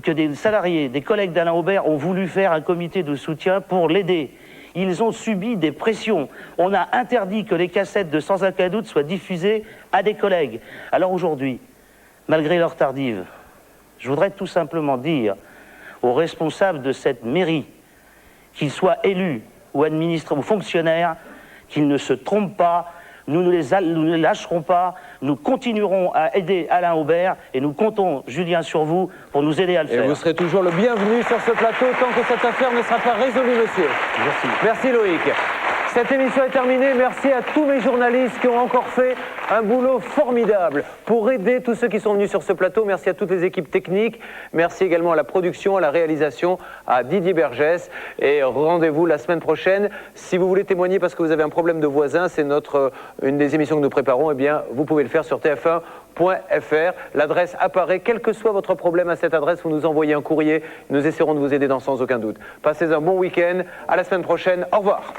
Speaker 1: que des salariés, des collègues d'Alain Aubert ont voulu faire un comité de soutien pour l'aider. Ils ont subi des pressions. On a interdit que les cassettes de Sans aucun doute soient diffusées à des collègues. Alors aujourd'hui, malgré l'heure tardive, je voudrais tout simplement dire aux responsables de cette mairie, qu'ils soient élus ou administrés ou fonctionnaires, qu'ils ne se trompent pas. Nous ne les lâcherons pas, nous continuerons à aider Alain Aubert et nous comptons, Julien, sur vous pour nous aider à le faire.
Speaker 8: Et vous serez toujours le bienvenu sur ce plateau tant que cette affaire ne sera pas résolue, monsieur.
Speaker 1: Merci.
Speaker 8: Merci Loïc. Cette émission est terminée. Merci à tous mes journalistes qui ont encore fait un boulot formidable pour aider tous ceux qui sont venus sur ce plateau. Merci à toutes les équipes techniques. Merci également à la production, à la réalisation, à Didier Bergès. Et rendez-vous la semaine prochaine. Si vous voulez témoigner parce que vous avez un problème de voisin, c'est une des émissions que nous préparons. Eh bien, vous pouvez le faire sur tf1.fr. L'adresse apparaît. Quel que soit votre problème à cette adresse, vous nous envoyez un courrier. Nous essaierons de vous aider dans Sans aucun doute. Passez un bon week-end. À la semaine prochaine. Au revoir.